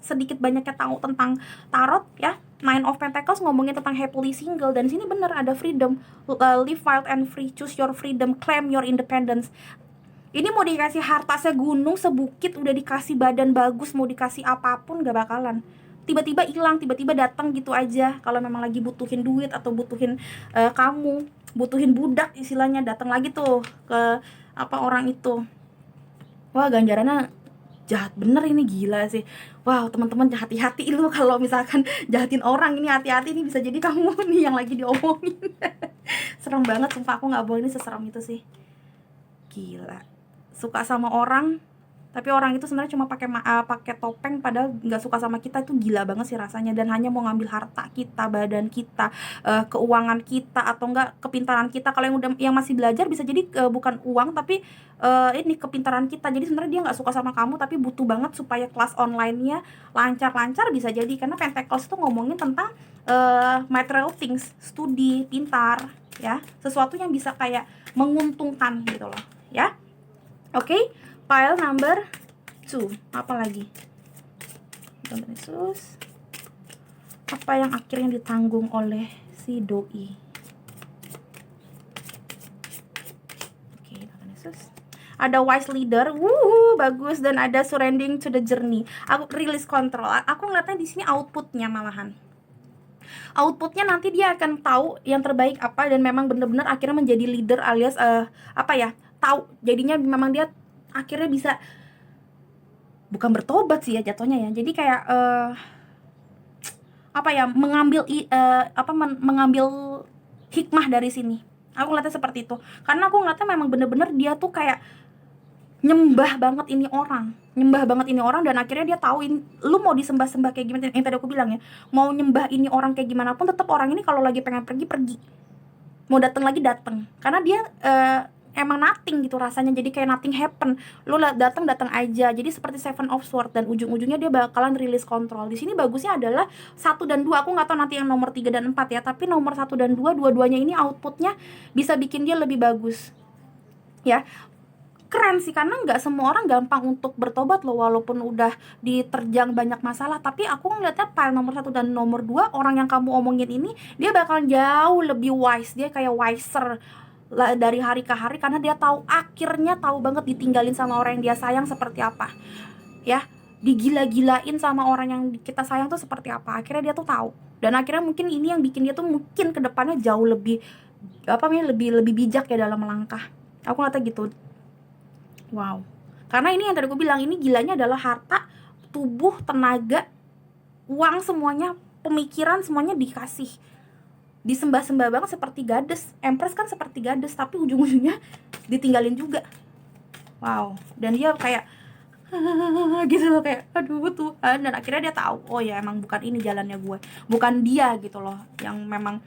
sedikit banyaknya tahu tentang tarot ya, Nine of Pentacles ngomongin tentang happily single, dan di sini bener ada freedom. Live wild and free, choose your freedom, claim your independence. Ini mau dikasih harta segunung, sebukit, udah dikasih badan bagus, mau dikasih apapun gak bakalan. Tiba-tiba hilang, tiba-tiba datang gitu aja. Kalau memang lagi butuhin duit atau butuhin kamu, butuhin budak istilahnya, datang lagi tuh ke orang itu. Wah, ganjarannya jahat bener ini, gila sih. Wow, teman-teman hati-hati lu kalau misalkan jahatin orang ini, hati-hati nih, bisa jadi kamu nih yang lagi diomongin. Serem banget, sumpah aku nggak bohong, ini seserem itu sih. Gila. Suka sama orang tapi orang itu sebenarnya cuma pakai topeng padahal nggak suka sama kita. Itu gila banget sih rasanya, dan hanya mau ngambil harta kita, badan kita, keuangan kita, atau enggak kepintaran kita. Kalau yang masih belajar bisa jadi bukan uang tapi ini kepintaran kita. Jadi sebenarnya dia nggak suka sama kamu tapi butuh banget supaya kelas online-nya lancar-lancar, bisa jadi. Karena Pentacles itu ngomongin tentang material things, studi, pintar, ya, sesuatu yang bisa kayak menguntungkan gitu loh, ya. Oke, pile number 2. Apa lagi? Yesus. Apa yang akhirnya ditanggung oleh si doi? Oke, Yesus. Ada wise leader, bagus, dan ada surrendering to the journey. Aku release control. Aku ngeliatnya di sini outputnya malahan. Outputnya nanti dia akan tahu yang terbaik apa, dan memang bener-bener akhirnya menjadi leader alias tahu. Jadinya memang dia akhirnya bisa, bukan bertobat sih ya jatuhnya ya, jadi kayak mengambil hikmah dari sini. Aku ngeliatnya seperti itu, karena aku ngeliatnya memang bener-bener dia tuh kayak nyembah banget ini orang, dan akhirnya dia tahu lu mau disembah-sembah kayak gimana. Yang tadi aku bilang ya, mau nyembah ini orang kayak gimana pun, tetap orang ini kalau lagi pengen pergi, mau datang lagi datang, karena dia emang nothing gitu rasanya, jadi kayak nothing happen. Lu datang aja, jadi seperti Seven of Swords, dan ujung-ujungnya dia bakalan release kontrol. Di sini bagusnya adalah 1 dan 2. Aku nggak tahu nanti yang nomor 3 dan 4 ya, tapi nomor 1 dan 2, dua-duanya ini outputnya bisa bikin dia lebih bagus, ya. Keren sih, karena nggak semua orang gampang untuk bertobat loh, walaupun udah diterjang banyak masalah. Tapi aku ngeliatnya pile nomor 1 dan nomor 2, orang yang kamu omongin ini, dia bakalan jauh lebih wise. Dia kayak wiser dari hari ke hari, karena dia akhirnya tahu banget ditinggalin sama orang yang dia sayang seperti apa, ya, digila-gilain sama orang yang kita sayang tuh seperti apa. Akhirnya dia tuh tahu, dan akhirnya mungkin ini yang bikin dia tuh mungkin kedepannya jauh lebih lebih bijak ya dalam melangkah. Aku ngeliatnya gitu. Wow, karena ini yang tadi aku bilang, ini gilanya adalah harta, tubuh, tenaga, uang, semuanya, pemikiran, semuanya dikasih, disembah-sembah banget seperti Goddess. Empress kan seperti Goddess, tapi ujung-ujungnya ditinggalin juga. Wow, dan dia kayak gitu loh, kayak aduh Tuhan. Dan akhirnya dia tahu, oh ya emang bukan ini jalannya gue, bukan dia gitu loh yang memang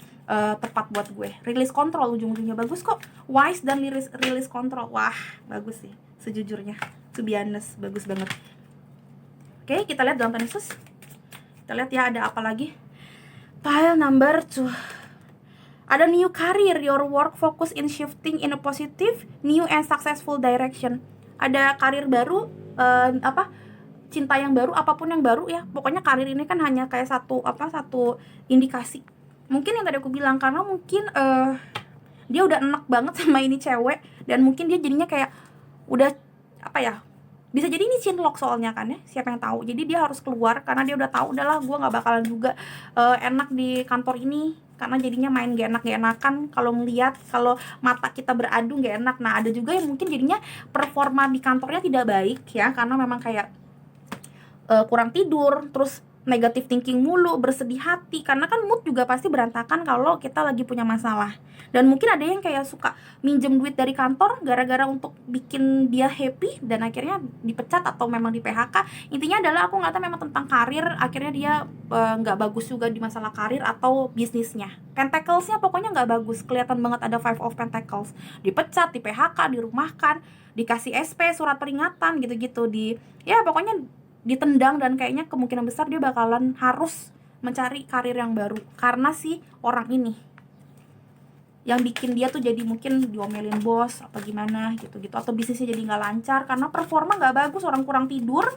tepat buat gue. Release control ujung-ujungnya bagus kok, wise dan release control. Wah, bagus sih sejujurnya, to be honest, bagus banget. Oke, kita lihat dalam Yesus. Kita lihat ya ada apa lagi. Pile number 2. Ada new career, your work focus in shifting in a positive, new and successful direction. Ada karir baru, cinta yang baru, apapun yang baru ya. Pokoknya karir ini kan hanya kayak satu indikasi. Mungkin yang tadi aku bilang, karena mungkin dia udah enak banget sama ini cewek, dan mungkin dia jadinya kayak udah bisa jadi ini cinlok soalnya kan ya, siapa yang tahu. Jadi dia harus keluar karena dia udah tahu, udahlah gue nggak bakalan juga enak di kantor ini, karena jadinya main gak enakan kalau ngeliat, kalau mata kita beradu gak enak. Nah ada juga yang mungkin jadinya performa di kantornya tidak baik ya, karena memang kayak kurang tidur, terus negative thinking mulu, bersedih hati, karena kan mood juga pasti berantakan kalau kita lagi punya masalah. Dan mungkin ada yang kayak suka minjem duit dari kantor gara-gara untuk bikin dia happy, dan akhirnya dipecat atau memang di PHK. Intinya adalah aku nggak tahu, memang tentang karir, akhirnya dia nggak bagus juga di masalah karir atau bisnisnya. Pentacles-nya pokoknya nggak bagus, kelihatan banget ada Five of Pentacles. Dipecat, di PHK, dirumahkan, dikasih SP, surat peringatan gitu-gitu, pokoknya ditendang, dan kayaknya kemungkinan besar dia bakalan harus mencari karir yang baru karena si orang ini yang bikin dia tuh jadi mungkin diomelin bos apa gimana gitu-gitu, atau bisnisnya jadi nggak lancar karena performa nggak bagus, orang kurang tidur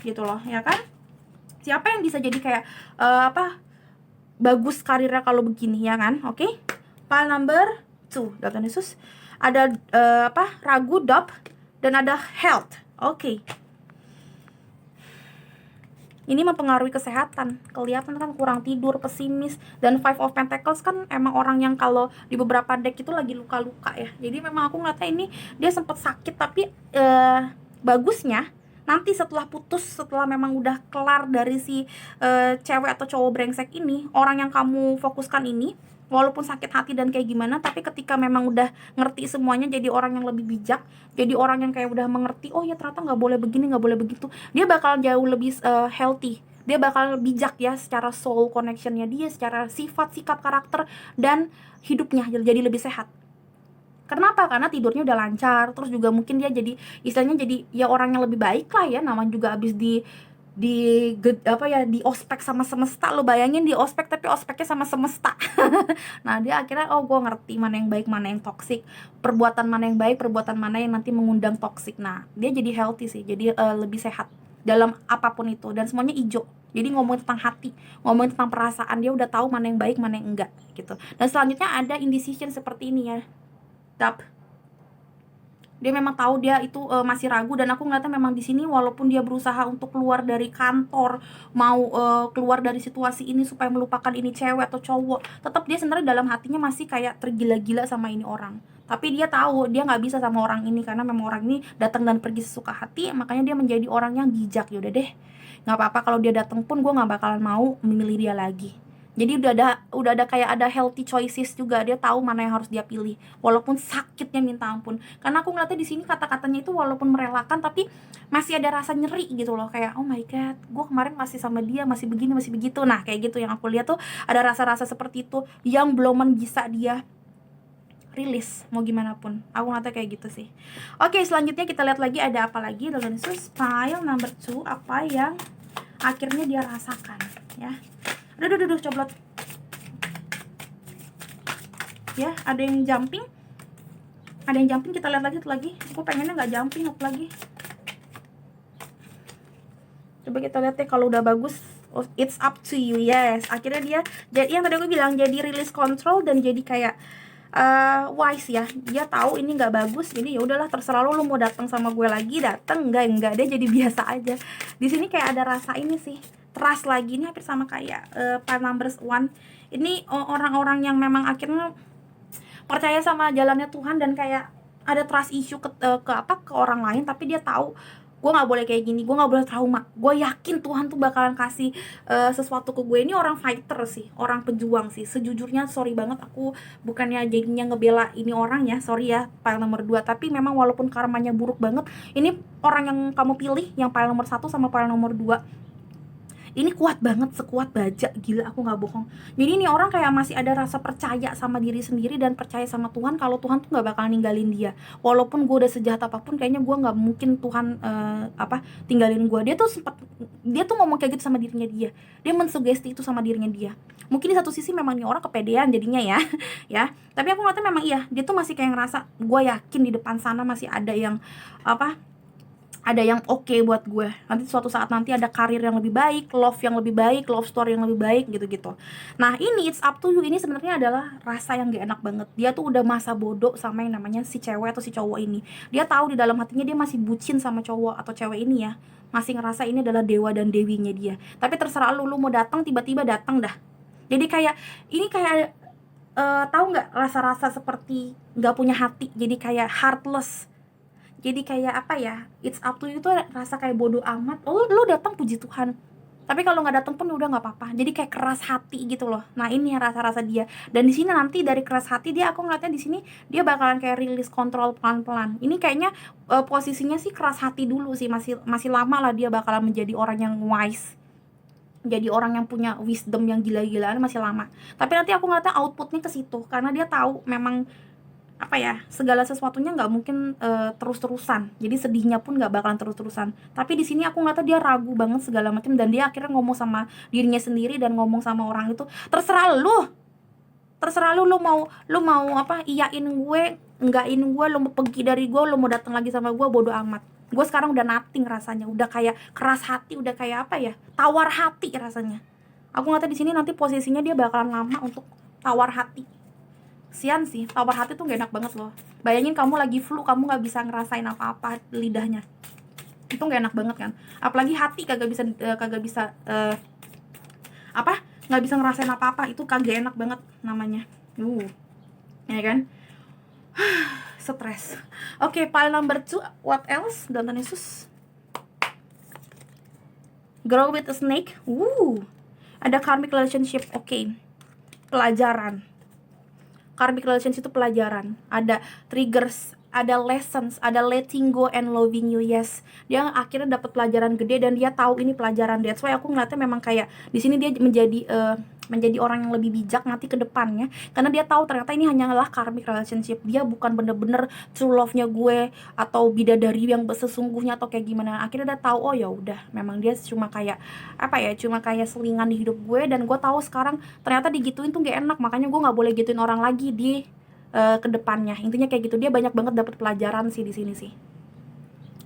gitu loh, ya kan. Siapa yang bisa jadi kayak bagus karirnya kalau begini, ya kan. Oke, pile number 2, Dr. Yesus. Ada ragu, doubt, dan ada health. Oke. Ini mempengaruhi kesehatan, kelihatan kan kurang tidur, pesimis. Dan Five of Pentacles kan emang orang yang kalau di beberapa deck itu lagi luka-luka ya. Jadi memang aku ngeliatnya ini dia sempat sakit, tapi bagusnya nanti setelah putus, setelah memang udah kelar dari si cewek atau cowok brengsek ini, orang yang kamu fokuskan ini walaupun sakit hati dan kayak gimana, tapi ketika memang udah ngerti semuanya, jadi orang yang lebih bijak, jadi orang yang kayak udah mengerti, oh ya ternyata nggak boleh begini, nggak boleh begitu, dia bakal jauh lebih healthy, dia bakal bijak ya secara soul connectionnya dia, secara sifat, sikap, karakter, dan hidupnya jadi lebih sehat. Kenapa? Karena tidurnya udah lancar, terus juga mungkin dia jadi istilahnya jadi ya orang yang lebih baik lah ya, namanya juga abis di ospek sama semesta. Lo bayangin di ospek tapi ospeknya sama semesta. Nah dia akhirnya gue ngerti mana yang baik, mana yang toksik, perbuatan mana yang baik, perbuatan mana yang nanti mengundang toksik. Nah dia jadi healthy sih, jadi lebih sehat dalam apapun itu, dan semuanya hijau. Jadi ngomongin tentang hati, ngomongin tentang perasaan, dia udah tahu mana yang baik, mana yang enggak gitu. Dan selanjutnya ada indecision seperti ini ya. Dia memang tahu dia itu masih ragu, dan aku ngeliatnya memang di sini walaupun dia berusaha untuk keluar dari kantor, mau keluar dari situasi ini supaya melupakan ini cewek atau cowok, tetap dia sebenarnya dalam hatinya masih kayak tergila-gila sama ini orang. Tapi dia tahu dia nggak bisa sama orang ini karena memang orang ini datang dan pergi sesuka hati, makanya dia menjadi orang yang bijak. Yaudah deh, nggak apa-apa kalau dia datang pun gue nggak bakalan mau memilih dia lagi. Jadi udah ada kayak ada healthy choices juga, dia tahu mana yang harus dia pilih walaupun sakitnya minta ampun. Karena aku ngeliatnya di sini kata-katanya itu walaupun merelakan tapi masih ada rasa nyeri gitu loh, kayak oh my god, gue kemarin masih sama dia, masih begini masih begitu. Nah kayak gitu yang aku lihat tuh, ada rasa-rasa seperti itu yang belum bisa dia rilis mau gimana pun. Aku ngeliatnya kayak gitu sih. Oke, selanjutnya kita lihat lagi ada apa lagi dalam pile number 2, apa yang akhirnya dia rasakan ya. Aduh, coblot. Ya, ada yang jumping. Kita lihat lagi. Aku pengennya nggak jumping lagi. Coba kita lihat deh kalau udah bagus. Oh, it's up to you. Yes, akhirnya dia jadi yang tadi aku bilang, jadi release control dan jadi kayak wise ya. Dia tahu ini nggak bagus, jadi ya udahlah terserah lu mau datang sama gue lagi, datang enggak dia jadi biasa aja. Di sini kayak ada rasa ini sih, trust lagi. Ini hampir sama kayak pile number 1. Ini orang-orang yang memang akhirnya percaya sama jalannya Tuhan dan kayak ada trust issue ke orang lain, tapi dia tahu gue nggak boleh kayak gini, gue nggak boleh trauma, gue yakin Tuhan tuh bakalan kasih sesuatu ke gue. Ini orang fighter sih, orang pejuang sih sejujurnya. Sorry banget, aku bukannya jadinya ngebela ini orang ya, sorry ya pile nomor 2, tapi memang walaupun karmanya buruk banget, ini orang yang kamu pilih yang pile nomor 1 sama pile nomor 2 ini kuat banget, sekuat baja, gila aku nggak bohong. Jadi ini orang kayak masih ada rasa percaya sama diri sendiri dan percaya sama Tuhan, kalau Tuhan tuh nggak bakal ninggalin dia. Walaupun gue udah sejahat apapun, kayaknya gue nggak mungkin Tuhan tinggalin gue. Dia tuh ngomong kayak gitu sama dirinya dia mensugesti itu sama dirinya dia. Mungkin di satu sisi memang nih orang kepedean jadinya ya ya, tapi aku ngeliatnya memang iya, dia tuh masih kayak ngerasa, gue yakin di depan sana masih ada yang ada yang oke buat gue. Nanti suatu saat nanti ada karir yang lebih baik, love yang lebih baik, love story yang lebih baik gitu-gitu. Nah ini it's up to you, ini sebenarnya adalah rasa yang gak enak banget. Dia tuh udah masa bodoh sama yang namanya si cewek atau si cowok ini. Dia tahu di dalam hatinya dia masih bucin sama cowok atau cewek ini ya, masih ngerasa ini adalah dewa dan dewinya dia. Tapi terserah lu mau datang, tiba-tiba datang dah. Jadi kayak ini kayak tahu nggak rasa-rasa seperti nggak punya hati, jadi kayak heartless. Jadi kayak apa ya, it's up to you tuh rasa kayak bodoh amat. Oh lu datang puji Tuhan, tapi kalau nggak datang pun udah nggak apa-apa. Jadi kayak keras hati gitu loh. Nah ini rasa-rasa dia. Dan di sini nanti dari keras hati dia, aku ngeliatnya di sini dia bakalan kayak rilis kontrol pelan-pelan. Ini kayaknya posisinya sih keras hati dulu sih, masih lama lah dia bakalan menjadi orang yang wise, jadi orang yang punya wisdom yang gila-gilaan, masih lama. Tapi nanti aku ngeliatnya outputnya ke situ, karena dia tahu memang apa ya, segala sesuatunya nggak mungkin terus-terusan. Jadi sedihnya pun nggak bakalan terus-terusan. Tapi di sini aku ngeliatnya dia ragu banget segala macam, dan dia akhirnya ngomong sama dirinya sendiri dan ngomong sama orang itu, terserah lu mau apa, iyain gue, enggakin gue, lu mau pergi dari gue, lu mau datang lagi sama gue, bodo amat. Gue sekarang udah nothing rasanya, udah kayak keras hati, udah kayak apa ya, tawar hati rasanya. Aku ngeliatnya di sini nanti posisinya dia bakalan lama untuk tawar hati. Sian sih, tawar hati tuh gak enak banget loh. Bayangin kamu lagi flu, kamu gak bisa ngerasain apa-apa lidahnya, itu gak enak banget kan. Apalagi hati kagak bisa nggak bisa ngerasain apa-apa, itu kagak enak banget namanya. Ya kan. Stres. Oke, pile number 2, what else? Danton Yesus. Grow with a snake. Ada karmic relationship. Oke. Pelajaran. karmic relationship itu pelajaran, ada triggers, ada lessons, ada letting go and loving you. Yes, dia akhirnya dapat pelajaran gede dan dia tahu ini pelajaran. That's why aku ngeliatnya memang kayak di sini dia menjadi orang yang lebih bijak nanti ke depannya, karena dia tahu ternyata ini hanyalah karmic relationship. Dia bukan bener-bener true love-nya gue atau bidadari yang sesungguhnya atau kayak gimana. Akhirnya dia tahu, oh ya udah, memang dia cuma kayak apa ya, cuma kayak selingan di hidup gue. Dan gue tahu sekarang ternyata digituin tuh gak enak, makanya gue nggak boleh gituin orang lagi di kedepannya. Intinya kayak gitu, dia banyak banget dapat pelajaran sih di sini sih.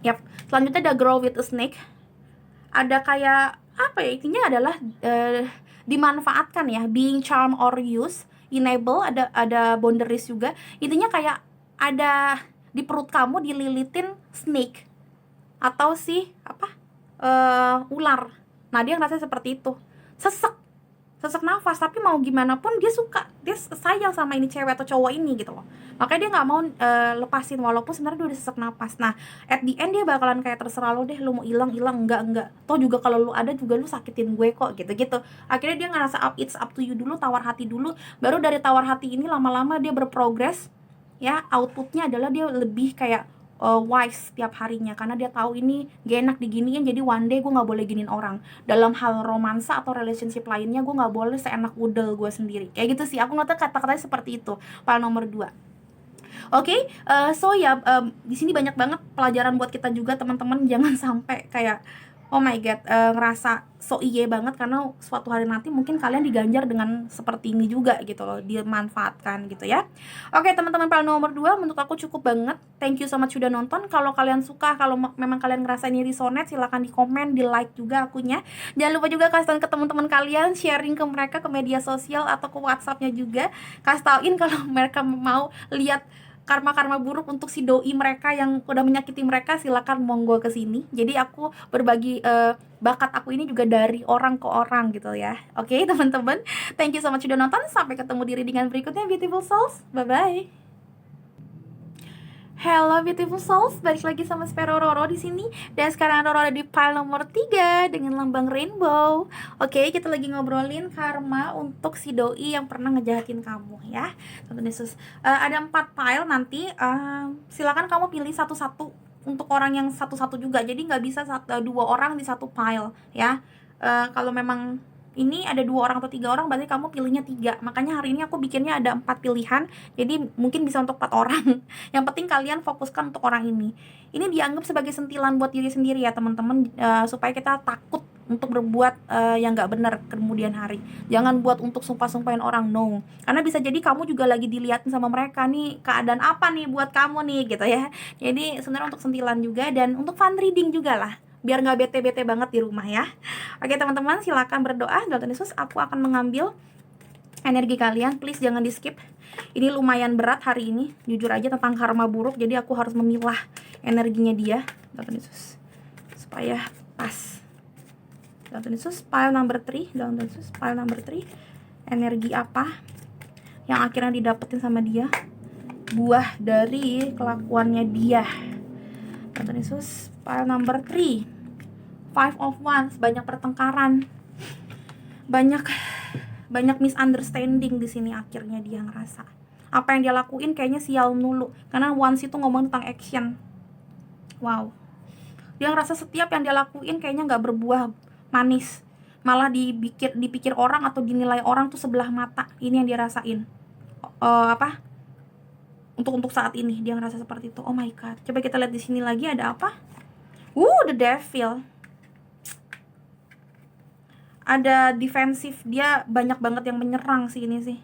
Yap, selanjutnya ada Grow with a Snake. Ada kayak apa ya, intinya adalah dimanfaatkan ya, being charm or use, enable, ada boundaries juga. Intinya kayak ada di perut kamu dililitin snake atau si apa ular. Nah dia ngerasa seperti itu, sesek nafas, tapi mau gimana pun dia suka, dia sayang sama ini cewek atau cowok ini gitu loh, makanya dia nggak mau lepasin walaupun sebenarnya dia udah sesek nafas. Nah at the end dia bakalan kayak terserah lo deh, lo mau hilang enggak, toh juga kalau lo ada juga lo sakitin gue kok gitu. Akhirnya dia ngerasa it's up to you dulu, tawar hati dulu, baru dari tawar hati ini lama-lama dia berprogres ya, outputnya adalah dia lebih kayak wise tiap harinya, karena dia tahu ini gak enak diginiin, jadi one day gue nggak boleh giniin orang. Dalam hal romansa atau relationship lainnya gue nggak boleh seenak udel gue sendiri, kayak gitu sih. Aku ngeliatnya kata-katanya seperti itu, file nomor 2. Oke, so ya di sini banyak banget pelajaran buat kita juga teman-teman. Jangan sampai kayak oh my god ngerasa so iye banget, karena suatu hari nanti mungkin kalian diganjar dengan seperti ini juga gitu loh, dimanfaatkan gitu ya. Oke teman-teman, file nomor 2 menurut aku cukup banget. Thank you so much sudah nonton. Kalau kalian suka, kalau memang kalian ngerasa ini resonate, silahkan di komen, di like juga akunnya. Jangan lupa juga kasih tau ke teman-teman kalian, sharing ke mereka ke media sosial atau ke WhatsAppnya juga. Kasih tauin kalau mereka mau lihat karma-karma buruk untuk si doi mereka yang udah menyakiti mereka, silakan monggo ke sini. Jadi aku berbagi bakat aku ini juga dari orang ke orang gitu ya. Oke teman-teman, thank you so much sudah nonton. Sampai ketemu di readingan berikutnya, beautiful souls. Bye bye. Hello beautiful souls, balik lagi sama Spero Roro di sini. Dan sekarang Roro ada di pile nomor 3 dengan lambang rainbow. Oke, kita lagi ngobrolin karma untuk si doi yang pernah ngejahatin kamu ya. Teman Yesus, ada 4 pile nanti. Silakan kamu pilih satu-satu untuk orang yang satu-satu juga. Jadi nggak bisa 2 orang di satu pile ya. Kalau memang ini ada 2 orang atau 3 orang, berarti kamu pilihnya 3. Makanya hari ini aku bikinnya ada 4 pilihan, jadi mungkin bisa untuk 4 orang. Yang penting kalian fokuskan untuk orang ini. Ini dianggap sebagai sentilan buat diri sendiri ya teman-teman, supaya kita takut untuk berbuat yang nggak benar kemudian hari. Jangan buat untuk sumpah-sumpahin orang, no. Karena bisa jadi kamu juga lagi dilihatin sama mereka nih, keadaan apa nih buat kamu nih gitu ya. Jadi sebenarnya untuk sentilan juga dan untuk fun reading juga lah, biar nggak bete-bete banget di rumah ya. Oke teman-teman, silakan berdoa. Dalam Yesus, aku akan mengambil energi kalian. Please jangan di skip. Ini lumayan berat hari ini, jujur aja, tentang karma buruk. Jadi aku harus memilah energinya dia, dalam Yesus, supaya pas. Dalam Yesus, pile number 3. Dalam Yesus, pile number 3. Energi apa yang akhirnya didapetin sama dia, buah dari kelakuannya dia. Dalam Yesus, pile number 3. 5 of Wands, banyak pertengkaran, banyak misunderstanding di sini. Akhirnya dia ngerasa apa yang dia lakuin kayaknya sial mulu, karena Wands itu ngomong tentang action. Wow, dia ngerasa setiap yang dia lakuin kayaknya nggak berbuah manis, malah dipikir orang atau dinilai orang tuh sebelah mata. Ini yang dia rasain. Untuk saat ini dia ngerasa seperti itu. Oh my god, coba kita lihat di sini lagi ada apa. The Devil. Ada defensif, dia banyak banget yang menyerang sih ini sih.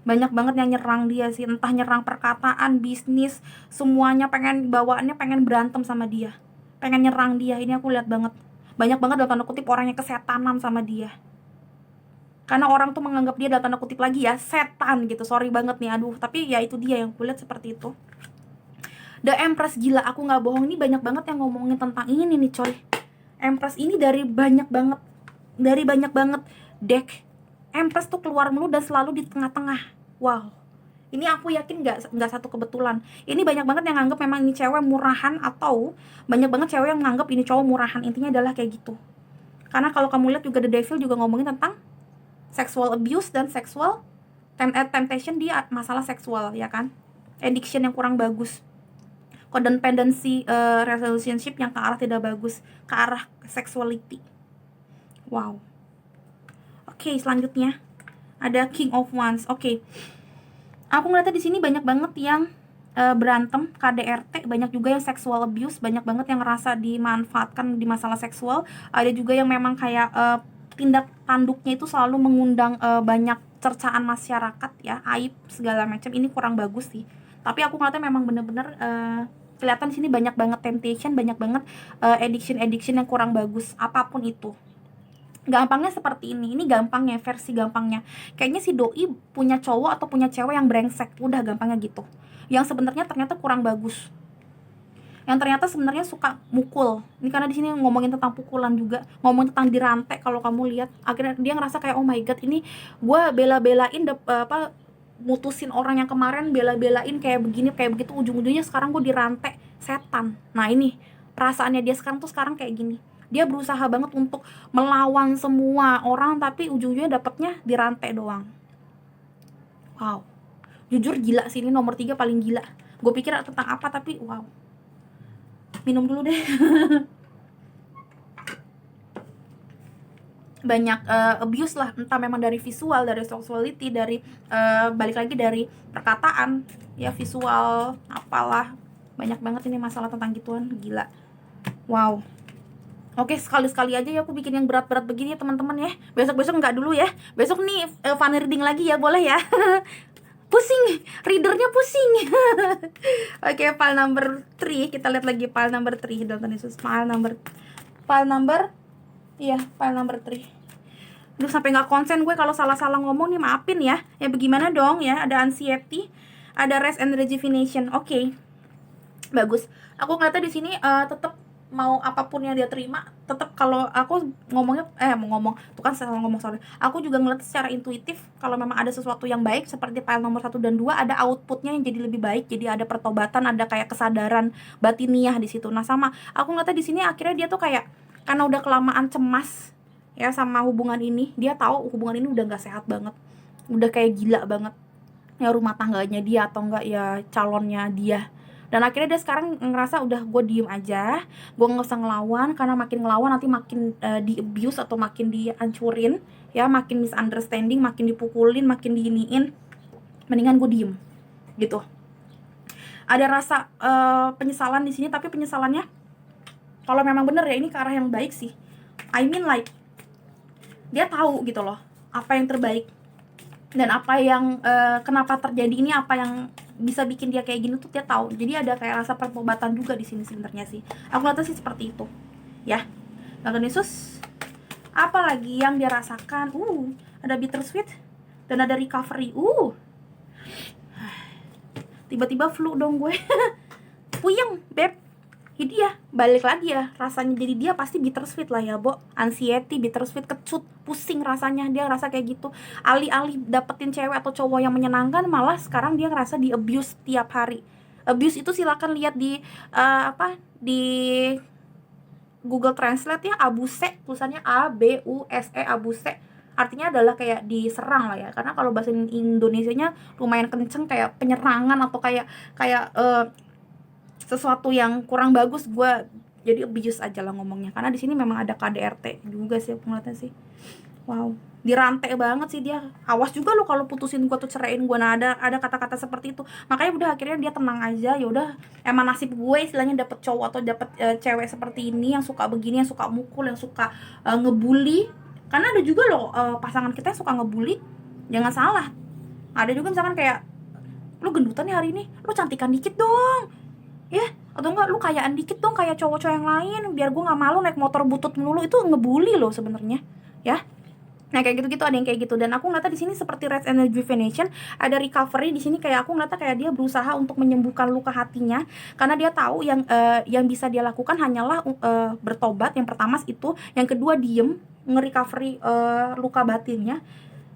Banyak banget yang nyerang dia sih, entah nyerang perkataan, bisnis, semuanya bawaannya pengen berantem sama dia. Pengen nyerang dia, ini aku lihat banget. Banyak banget dalam tanda kutip orangnya kesetanan sama dia. Karena orang tuh menganggap dia dalam tanda kutip lagi ya, setan gitu. Sorry banget nih, aduh, tapi ya itu dia yang kulihat seperti itu. The Empress, gila, aku gak bohong, ini banyak banget yang ngomongin tentang ini nih coy. Empress ini dari banyak banget deck Empress tuh keluar mulu dan selalu di tengah-tengah. Wow, ini aku yakin nggak satu kebetulan. Ini banyak banget yang nganggap memang ini cewek murahan, atau banyak banget cewek yang nganggap ini cowok murahan. Intinya adalah kayak gitu. Karena kalau kamu lihat juga The Devil juga ngomongin tentang sexual abuse dan sexual Temptation di masalah seksual, ya kan, addiction yang kurang bagus, codependency relationship yang ke arah tidak bagus, ke arah sexuality. Wow. Oke, selanjutnya ada King of Wands. Oke. Aku ngeliatnya di sini banyak banget yang berantem, KDRT, banyak juga yang sexual abuse, banyak banget yang ngerasa dimanfaatkan di masalah seksual. Ada juga yang memang kayak tindak tanduknya itu selalu mengundang banyak cercaan masyarakat ya, aib segala macam. Ini kurang bagus sih. Tapi aku ngeliatnya memang bener-bener kelihatan di sini banyak banget temptation, banyak banget addiction yang kurang bagus, apapun itu. Gampangnya seperti ini gampangnya, versi gampangnya. Kayaknya si doi punya cowok atau punya cewek yang brengsek, udah gampangnya gitu. Yang sebenarnya ternyata kurang bagus. Yang ternyata sebenarnya suka mukul. Ini karena di sini ngomongin tentang pukulan juga, ngomongin tentang dirantai. Kalau kamu lihat, akhirnya dia ngerasa kayak oh my god, ini gue bela-belain mutusin orang yang kemarin, bela-belain kayak begini kayak begitu, ujung-ujungnya sekarang gue dirantai, setan. Nah ini perasaannya dia sekarang tuh sekarang kayak gini. Dia berusaha banget untuk melawan semua orang, tapi ujung-ujungnya dapetnya dirantai doang. Wow, jujur gila sih, ini nomor 3 paling gila. Gue pikir tentang apa, tapi wow. Minum dulu deh. Banyak abuse lah, entah memang dari visual, dari sexuality, dari balik lagi dari perkataan ya, visual apalah, banyak banget ini masalah tentang gituan, gila. Wow. Oke, sekali-sekali aja ya aku bikin yang berat-berat begini ya teman-teman ya. Besok-besok enggak dulu ya. Besok nih fun reading lagi ya, boleh ya. Pusing, readernya pusing. Oke, file number 3, kita lihat lagi file number 3 Dalton Yesus. File number file number 3. Aduh, sampai nggak konsen gue kalau salah-salah ngomong nih, maafin ya. Ya bagaimana dong ya, ada anxiety, ada rest and rejuvenation. Oke. Bagus. Aku ngeliatnya di sini tetap mau apapun yang dia terima, tetap kalau aku ngomongnya tuh kan salah ngomong, sorry. Aku juga ngeliat secara intuitif kalau memang ada sesuatu yang baik seperti file nomor 1 dan 2, ada outputnya yang jadi lebih baik, jadi ada pertobatan, ada kayak kesadaran batiniah di situ. Nah, sama aku ngeliatnya di sini akhirnya dia tuh kayak karena udah kelamaan cemas ya sama hubungan ini, dia tahu hubungan ini udah nggak sehat banget, udah kayak gila banget ya rumah tangganya dia atau enggak ya calonnya dia. Dan akhirnya dia sekarang ngerasa udah gue diem aja, gue nggak usah ngelawan, karena makin ngelawan nanti makin di abuse atau makin dihancurin ya, makin misunderstanding, makin dipukulin, makin diiniin, mendingan gue diem gitu. Ada rasa penyesalan di sini, tapi penyesalannya kalau memang bener ya ini ke arah yang baik sih. I mean like dia tahu gitu loh apa yang terbaik dan apa yang kenapa terjadi ini, apa yang bisa bikin dia kayak gini tuh dia tahu. Jadi ada kayak rasa pertobatan juga di sini sebenarnya sih. Aku lihat sih seperti itu. Ya. Tuhan Yesus. Apa lagi yang dia rasakan? Ada bittersweet dan ada recovery. Tiba-tiba flu dong gue. Puyeng, beb. Jadi ya balik lagi ya, rasanya jadi dia pasti bittersweet lah ya, Bo. Anxiety, bittersweet, kecut, pusing rasanya. Dia ngerasa kayak gitu. Alih-alih dapetin cewek atau cowok yang menyenangkan, malah sekarang dia ngerasa di abuse tiap hari. Abuse itu silakan lihat di di Google Translate ya, abuse, tulisannya ABUSE, abuse. Artinya adalah kayak diserang lah ya. Karena kalau bahasa Indonesianya lumayan kenceng, kayak penyerangan atau kayak sesuatu yang kurang bagus, gue jadi abuse aja lah ngomongnya. Karena di sini memang ada KDRT juga sih aku ngeliatnya sih. Wow, dirantai banget sih dia. Awas juga lo kalau putusin gue tuh, ceraiin gue. Nah, ada kata-kata seperti itu. Makanya udah akhirnya dia tenang aja. Ya udah, emang nasib gue istilahnya dapet cowok atau dapet cewek seperti ini, yang suka begini, yang suka mukul, yang suka ngebully. Karena ada juga loh pasangan kita yang suka ngebully. Jangan salah. Ada juga misalkan kayak, lu gendutan nih hari ini, lu cantikan dikit dong ya, atau enggak lu kayaan dikit dong kayak cowok-cowok yang lain, biar gue nggak malu naik motor butut melulu. Itu ngebully loh sebenarnya ya. Nah kayak gitu-gitu, ada yang kayak gitu. Dan aku ngeliatnya di sini seperti rest and rejuvenation, ada recovery di sini. Kayak aku ngeliatnya kayak dia berusaha untuk menyembuhkan luka hatinya, karena dia tahu yang bisa dia lakukan hanyalah bertobat. Yang pertama itu, yang kedua diem, nge-recovery luka batinnya.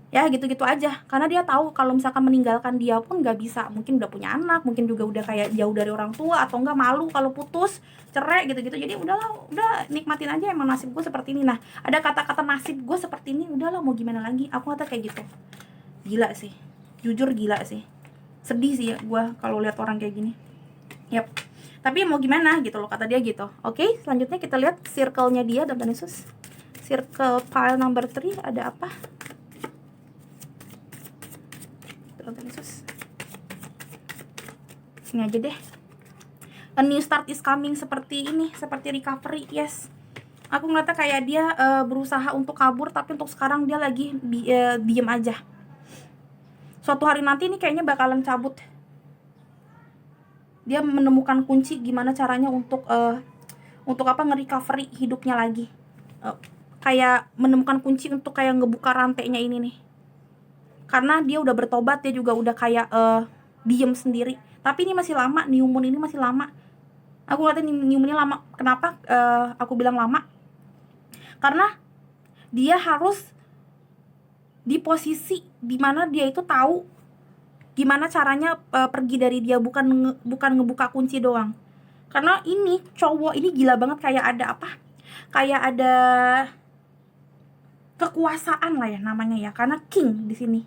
Ya gitu-gitu aja, karena dia tahu kalau misalkan meninggalkan dia pun nggak bisa, mungkin udah punya anak, mungkin juga udah kayak jauh dari orang tua, atau enggak malu kalau putus, cerai gitu-gitu. Jadi udahlah, udah nikmatin aja, emang nasib gue seperti ini. Nah, ada kata-kata nasib gue seperti ini, udahlah mau gimana lagi. Aku ngata kayak gitu. Gila sih. Jujur gila sih, sedih sih ya gue kalau lihat orang kayak gini. Yap, tapi mau gimana gitu loh, kata dia gitu. Oke, selanjutnya kita lihat circle-nya dia, Tonton Yesus. Circle pile number 3 ada apa? Tonton Yesus. Sini aja deh. A new start is coming, seperti ini, seperti recovery, yes. Aku ngeliatnya kayak dia berusaha untuk kabur, tapi untuk sekarang dia lagi diem aja. Suatu hari nanti ini kayaknya bakalan cabut. Dia menemukan kunci gimana caranya untuk apa, nge-recovery hidupnya lagi. Kayak menemukan kunci untuk kayak ngebuka rantainya ini nih. Karena dia udah bertobat, dia juga udah kayak diem sendiri. Tapi ini masih lama, new moon ini masih lama. Aku ngeliatin new moon ini lama. Kenapa aku bilang lama? Karena dia harus di posisi dimana dia itu tahu gimana caranya pergi dari dia, bukan ngebuka kunci doang. Karena ini cowok ini gila banget, kayak ada apa, kayak ada kekuasaan lah ya namanya ya, karena king di sini.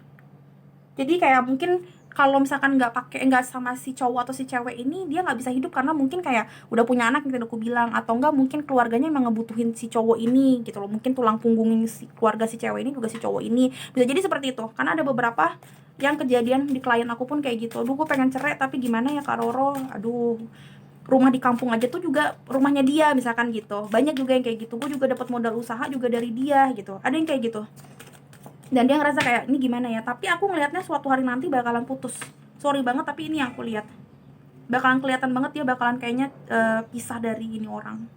Jadi kayak mungkin kalau misalkan nggak sama si cowok atau si cewek ini, dia nggak bisa hidup, karena mungkin kayak udah punya anak yang tadi aku bilang, atau enggak mungkin keluarganya emang ngebutuhin si cowok ini gitu loh. Mungkin tulang punggungnya si keluarga si cewek ini juga si cowok ini, bisa jadi seperti itu. Karena ada beberapa yang kejadian di klien aku pun kayak gitu. Aduh, gue pengen cerai tapi gimana ya Kak Roro, aduh, rumah di kampung aja tuh juga rumahnya dia misalkan gitu. Banyak juga yang kayak gitu. Gue juga dapat modal usaha juga dari dia gitu, ada yang kayak gitu. Dan dia ngerasa kayak ini gimana ya, tapi aku ngelihatnya suatu hari nanti bakalan putus. Sorry banget, tapi ini yang aku lihat, bakalan kelihatan banget dia bakalan kayaknya pisah dari ini orang.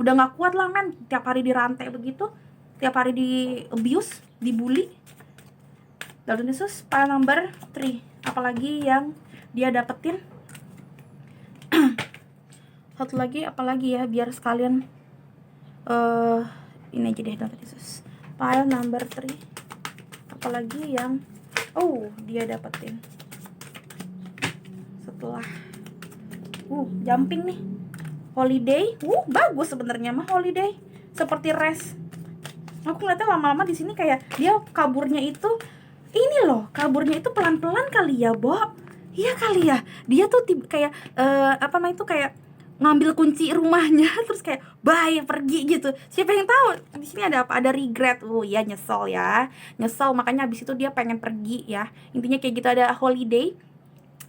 Udah nggak kuat lah men, tiap hari dirantai begitu, tiap hari di abuse, dibully. Lalu Yesus, file number 3, apalagi yang dia dapetin. Satu lagi apalagi ya, biar sekalian ini aja deh, Lalu Yesus, file number 3, apalagi yang dia dapetin setelah jumping nih. Holiday, bagus sebenarnya mah holiday, seperti rest. Aku ngeliatnya lama-lama di sini kayak dia kaburnya itu ini loh, kaburnya itu pelan-pelan kali ya, Bo. Iya kali ya. Dia tuh kayak apa namanya itu, kayak ngambil kunci rumahnya terus kayak bye pergi gitu. Siapa yang tahu di sini ada apa? Ada regret. Ya nyesel ya. Nyesel, makanya habis itu dia pengen pergi ya. Intinya kayak gitu, ada holiday.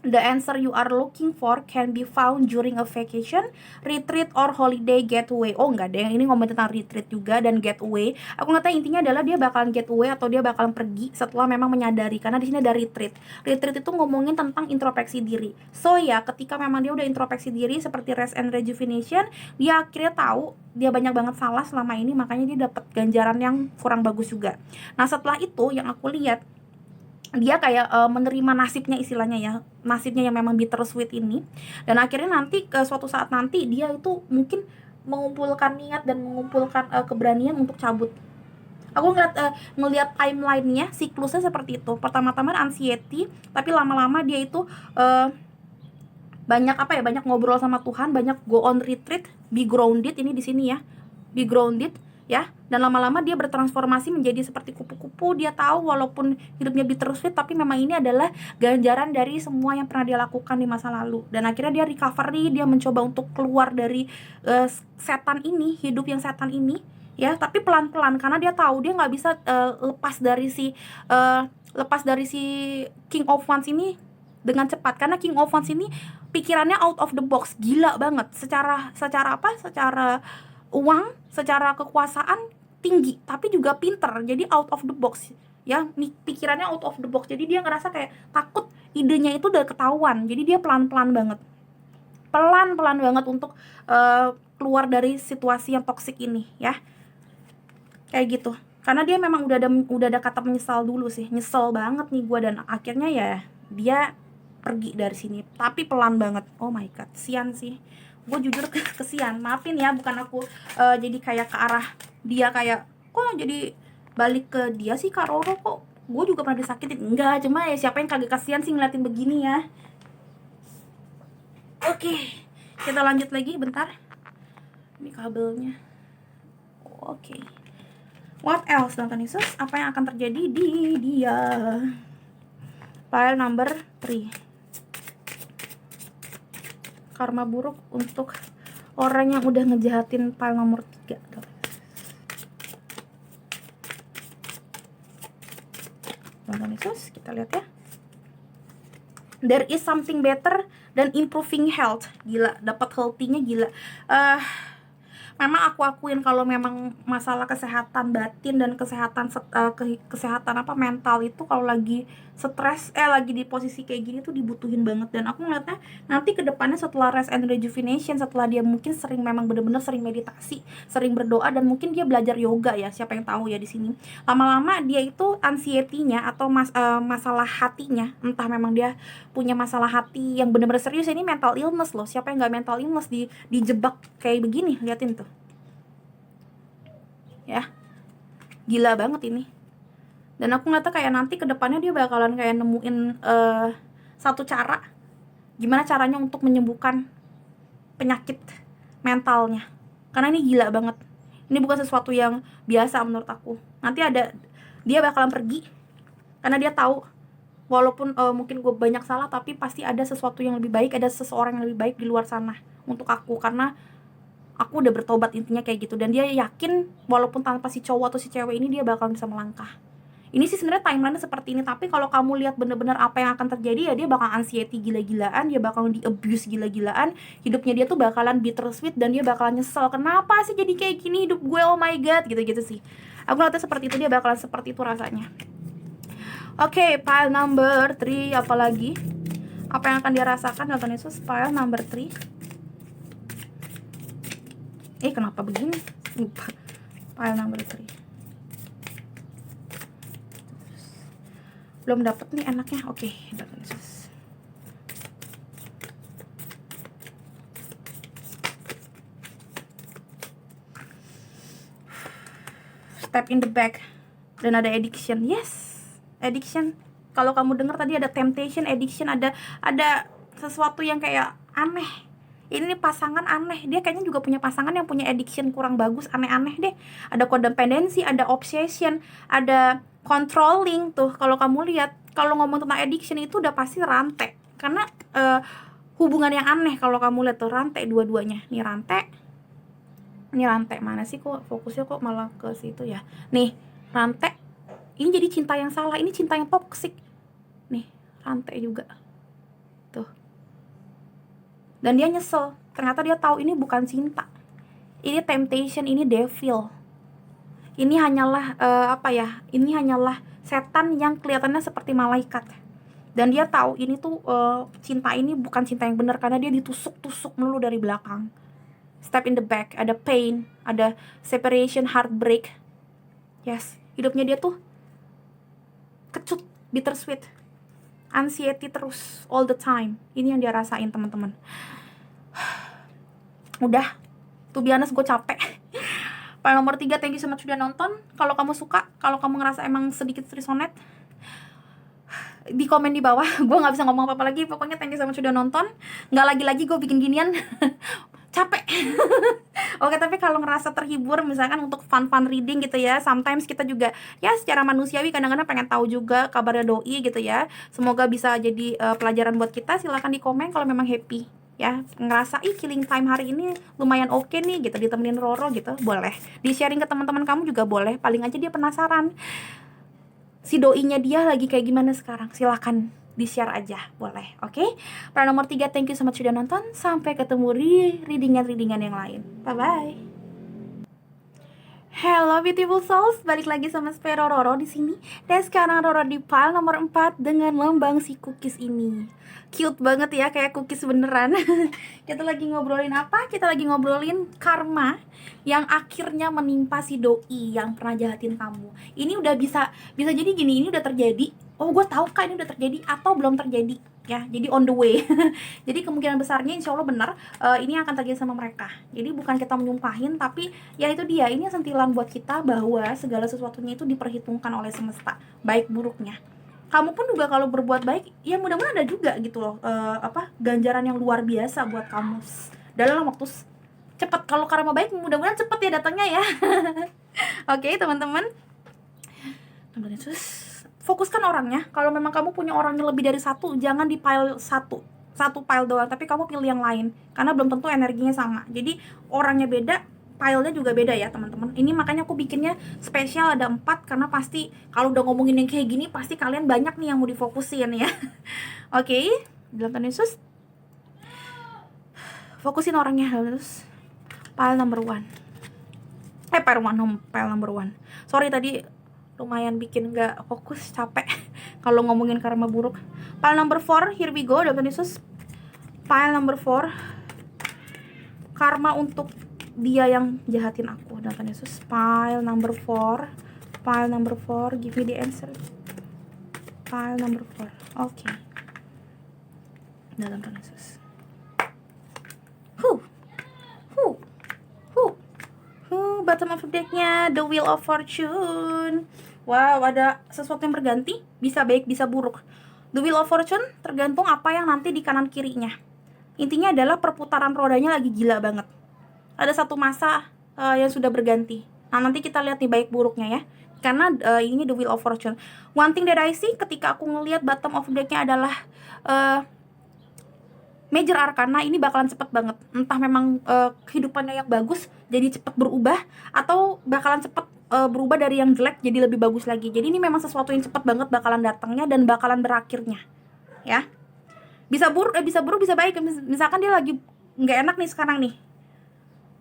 The answer you are looking for can be found during a vacation, retreat, or holiday getaway. Oh enggak deh, ini ngomong tentang retreat juga dan getaway. Aku nggak tahu, intinya adalah dia bakalan getaway atau dia bakalan pergi setelah memang menyadari. Karena di sini ada retreat. Retreat itu ngomongin tentang introspeksi diri. So ya, ketika memang dia udah introspeksi diri seperti rest and rejuvenation, dia akhirnya tahu dia banyak banget salah selama ini, makanya dia dapat ganjaran yang kurang bagus juga. Nah setelah itu yang aku lihat, dia kayak menerima nasibnya, istilahnya ya, nasibnya yang memang bittersweet ini. Dan akhirnya nanti suatu saat nanti dia itu mungkin mengumpulkan niat dan mengumpulkan keberanian untuk cabut. Aku ngeliat timelinenya, siklusnya seperti itu. Pertama-tama anxiety, tapi lama-lama dia itu banyak banyak ngobrol sama Tuhan, banyak go on retreat, be grounded, ini di sini ya, be grounded ya. Dan lama-lama dia bertransformasi menjadi seperti kupu-kupu. Dia tahu walaupun hidupnya bittersweet, tapi memang ini adalah ganjaran dari semua yang pernah dia lakukan di masa lalu. Dan akhirnya dia recovery, dia mencoba untuk keluar dari setan ini, hidup yang setan ini ya, tapi pelan-pelan, karena dia tahu dia nggak bisa lepas dari si King of Wands ini dengan cepat. Karena King of Wands ini pikirannya out of the box, gila banget. Secara apa? Secara uang, secara kekuasaan tinggi, tapi juga pinter. Jadi out of the box ya, pikirannya out of the box. Jadi dia ngerasa kayak takut idenya itu udah ketahuan. Jadi dia pelan-pelan banget untuk keluar dari situasi yang toksik ini ya, kayak gitu. Karena dia memang udah ada kata menyesal dulu sih, nyesel banget nih gue. Dan akhirnya ya dia pergi dari sini, tapi pelan banget. Oh my god, kesian sih, gue jujur kesian, maafin ya, bukan aku jadi kayak ke arah dia, kayak kok jadi balik ke dia sih Kak Roro, kok gue juga pernah disakitin. Enggak, cuma ya siapa yang kagak kasihan sih ngeliatin begini ya. Oke, kita lanjut lagi bentar, ini kabelnya. Oke. What else, Nonton Yesus? Apa yang akan terjadi di dia? Pile number 3. Karma buruk untuk orang yang udah ngejahatin pile nomor 3. Teman-teman Yesus, kita lihat ya. There is something better than improving health. Gila, dapat healthy-nya gila. Memang aku akuin kalau memang masalah kesehatan batin dan kesehatan mental itu kalau lagi stres, lagi di posisi kayak gini tuh dibutuhin banget. Dan aku ngeliatnya nanti ke depannya setelah rest and rejuvenation, setelah dia mungkin sering memang bener-bener sering meditasi, sering berdoa, dan mungkin dia belajar yoga ya, siapa yang tahu ya di sini. Lama-lama dia itu anxiety-nya atau masalah hatinya, entah memang dia punya masalah hati yang bener-bener serius, ini mental illness loh. Siapa yang nggak mental illness dijebak kayak begini, liatin tuh ya, gila banget ini. Dan aku ngeliatnya kayak nanti kedepannya dia bakalan kayak nemuin satu cara gimana caranya untuk menyembuhkan penyakit mentalnya, karena ini gila banget. Ini bukan sesuatu yang biasa menurut aku. Nanti dia bakalan pergi karena dia tahu walaupun mungkin gue banyak salah, tapi pasti ada sesuatu yang lebih baik, ada seseorang yang lebih baik di luar sana untuk aku, karena aku udah bertobat, intinya kayak gitu. Dan dia yakin walaupun tanpa si cowok atau si cewek ini dia bakal bisa melangkah. Ini sih sebenarnya timeline seperti ini, tapi kalau kamu lihat bener-bener apa yang akan terjadi ya, dia bakal anxiety gila-gilaan, dia bakal di abuse gila-gilaan, hidupnya dia tuh bakalan bittersweet, dan dia bakalan nyesel, kenapa sih jadi kayak gini hidup gue, oh my god, gitu-gitu sih. Aku lihatnya seperti itu, dia bakalan seperti itu rasanya. Oke, pile number 3, apalagi apa yang akan dia rasakan Tuhan Yesus. Pile number 3. Kenapa begini? Lupa. Pile number 3. Belum dapet nih enaknya. Oke, Tuhan Yesus. Step in the back. Dan ada addiction. Yes, addiction. Kalau kamu dengar tadi ada temptation, addiction, ada sesuatu yang kayak aneh. Ini nih pasangan aneh, dia kayaknya juga punya pasangan yang punya addiction kurang bagus, aneh-aneh deh. Ada codependency, ada obsession, ada controlling tuh. Kalau kamu lihat, kalau ngomong tentang addiction itu udah pasti rantai, karena hubungan yang aneh. Kalau kamu lihat tuh rantai dua-duanya. Ini rantai mana sih, kok fokusnya kok malah ke situ ya. Nih rantai, ini jadi cinta yang salah, ini cinta yang toksik. Nih rantai juga tuh. Dan dia nyesel, ternyata dia tahu ini bukan cinta, ini temptation, ini devil. Ini hanyalah ini hanyalah setan yang kelihatannya seperti malaikat. Dan dia tahu ini tuh cinta ini bukan cinta yang benar, karena dia ditusuk-tusuk melulu dari belakang. Step in the back, ada pain, ada separation, heartbreak. Yes, hidupnya dia tuh kecut, bittersweet, anxiety terus, all the time. Ini yang dia rasain, teman-teman. Udah, tuh biasa gue capek. Pile nomor 3, thank you so much sudah nonton. Kalau kamu suka, kalau kamu ngerasa emang sedikit resonate, di komen di bawah. Gue gak bisa ngomong apa-apa lagi. Pokoknya thank you so much sudah nonton. Gak lagi-lagi gue bikin ginian. Capek. Oke, tapi kalau ngerasa terhibur, misalkan untuk fun reading gitu ya, sometimes kita juga ya secara manusiawi kadang-kadang pengen tahu juga kabarnya doi gitu ya. Semoga bisa jadi pelajaran buat kita. Silakan di komen kalau memang happy ya, ngerasa killing time hari ini lumayan oke nih gitu, ditemenin Roro gitu, boleh di sharing ke teman-teman kamu juga boleh. Paling aja dia penasaran si doinya dia lagi kayak gimana sekarang, silakan di-share aja, boleh. Oke? Para nomor 3, thank you so much sudah nonton. Sampai ketemu di readingan yang lain. Bye-bye. Hello beautiful souls, balik lagi sama Spero Roro di sini. Dan sekarang Roro di pile nomor 4 dengan lambang si cookies ini. Cute banget ya, kayak cookies beneran. Kita lagi ngobrolin apa? Kita lagi ngobrolin karma yang akhirnya menimpa si doi yang pernah jahatin kamu. Ini udah bisa jadi gini, ini udah terjadi. Oh, gue tahu kan ini udah terjadi atau belum terjadi ya. Jadi on the way. Jadi kemungkinan besarnya insya Allah benar ini akan terjadi sama mereka. Jadi bukan kita menyumpahin, tapi ya itu dia, ini sentilan buat kita bahwa segala sesuatunya itu diperhitungkan oleh semesta, baik buruknya. Kamu pun juga kalau berbuat baik, ya mudah-mudahan ada juga gitu loh ganjaran yang luar biasa buat kamu dalam waktu cepat. Kalau karma baik mudah-mudahan cepat ya datangnya ya. Oke, teman-teman. fokuskan orangnya. Kalau memang kamu punya orangnya lebih dari satu, jangan di pile satu pile doang, tapi kamu pilih yang lain, karena belum tentu energinya sama. Jadi orangnya beda, filenya juga beda ya teman-teman. Ini makanya aku bikinnya spesial ada 4, karena pasti kalau udah ngomongin yang kayak gini pasti kalian banyak nih yang mau difokusin ya. Oke, dalam Tuhan Yesus, fokusin orangnya. Terus file number 1, file number 1. Sorry tadi lumayan bikin nggak fokus, capek kalau ngomongin karma buruk. File number 4, here we go. Dalam Tuhan Yesus, file number 4, karma untuk dia yang jahatin aku. Dalam Tuhan Yesus, file number 4, give me the answer. File number 4, oke. Dalam Tuhan Yesus, bottom of the decknya the Wheel of Fortune. Wow, ada sesuatu yang berganti, bisa baik bisa buruk. The Wheel of Fortune tergantung apa yang nanti di kanan kirinya. Intinya adalah perputaran rodanya lagi gila banget. Ada satu masa yang sudah berganti. Nah, nanti kita lihat nih baik buruknya ya. Karena ini the Wheel of Fortune. One thing that I see ketika aku ngelihat bottom of the decknya adalah Major Arcana, ini bakalan cepet banget. Entah memang kehidupannya yang bagus jadi cepet berubah, atau bakalan cepet berubah dari yang jelek jadi lebih bagus lagi. Jadi ini memang sesuatu yang cepet banget bakalan datangnya dan bakalan berakhirnya ya. Bisa buruk bisa baik. Misalkan dia lagi nggak enak nih sekarang nih,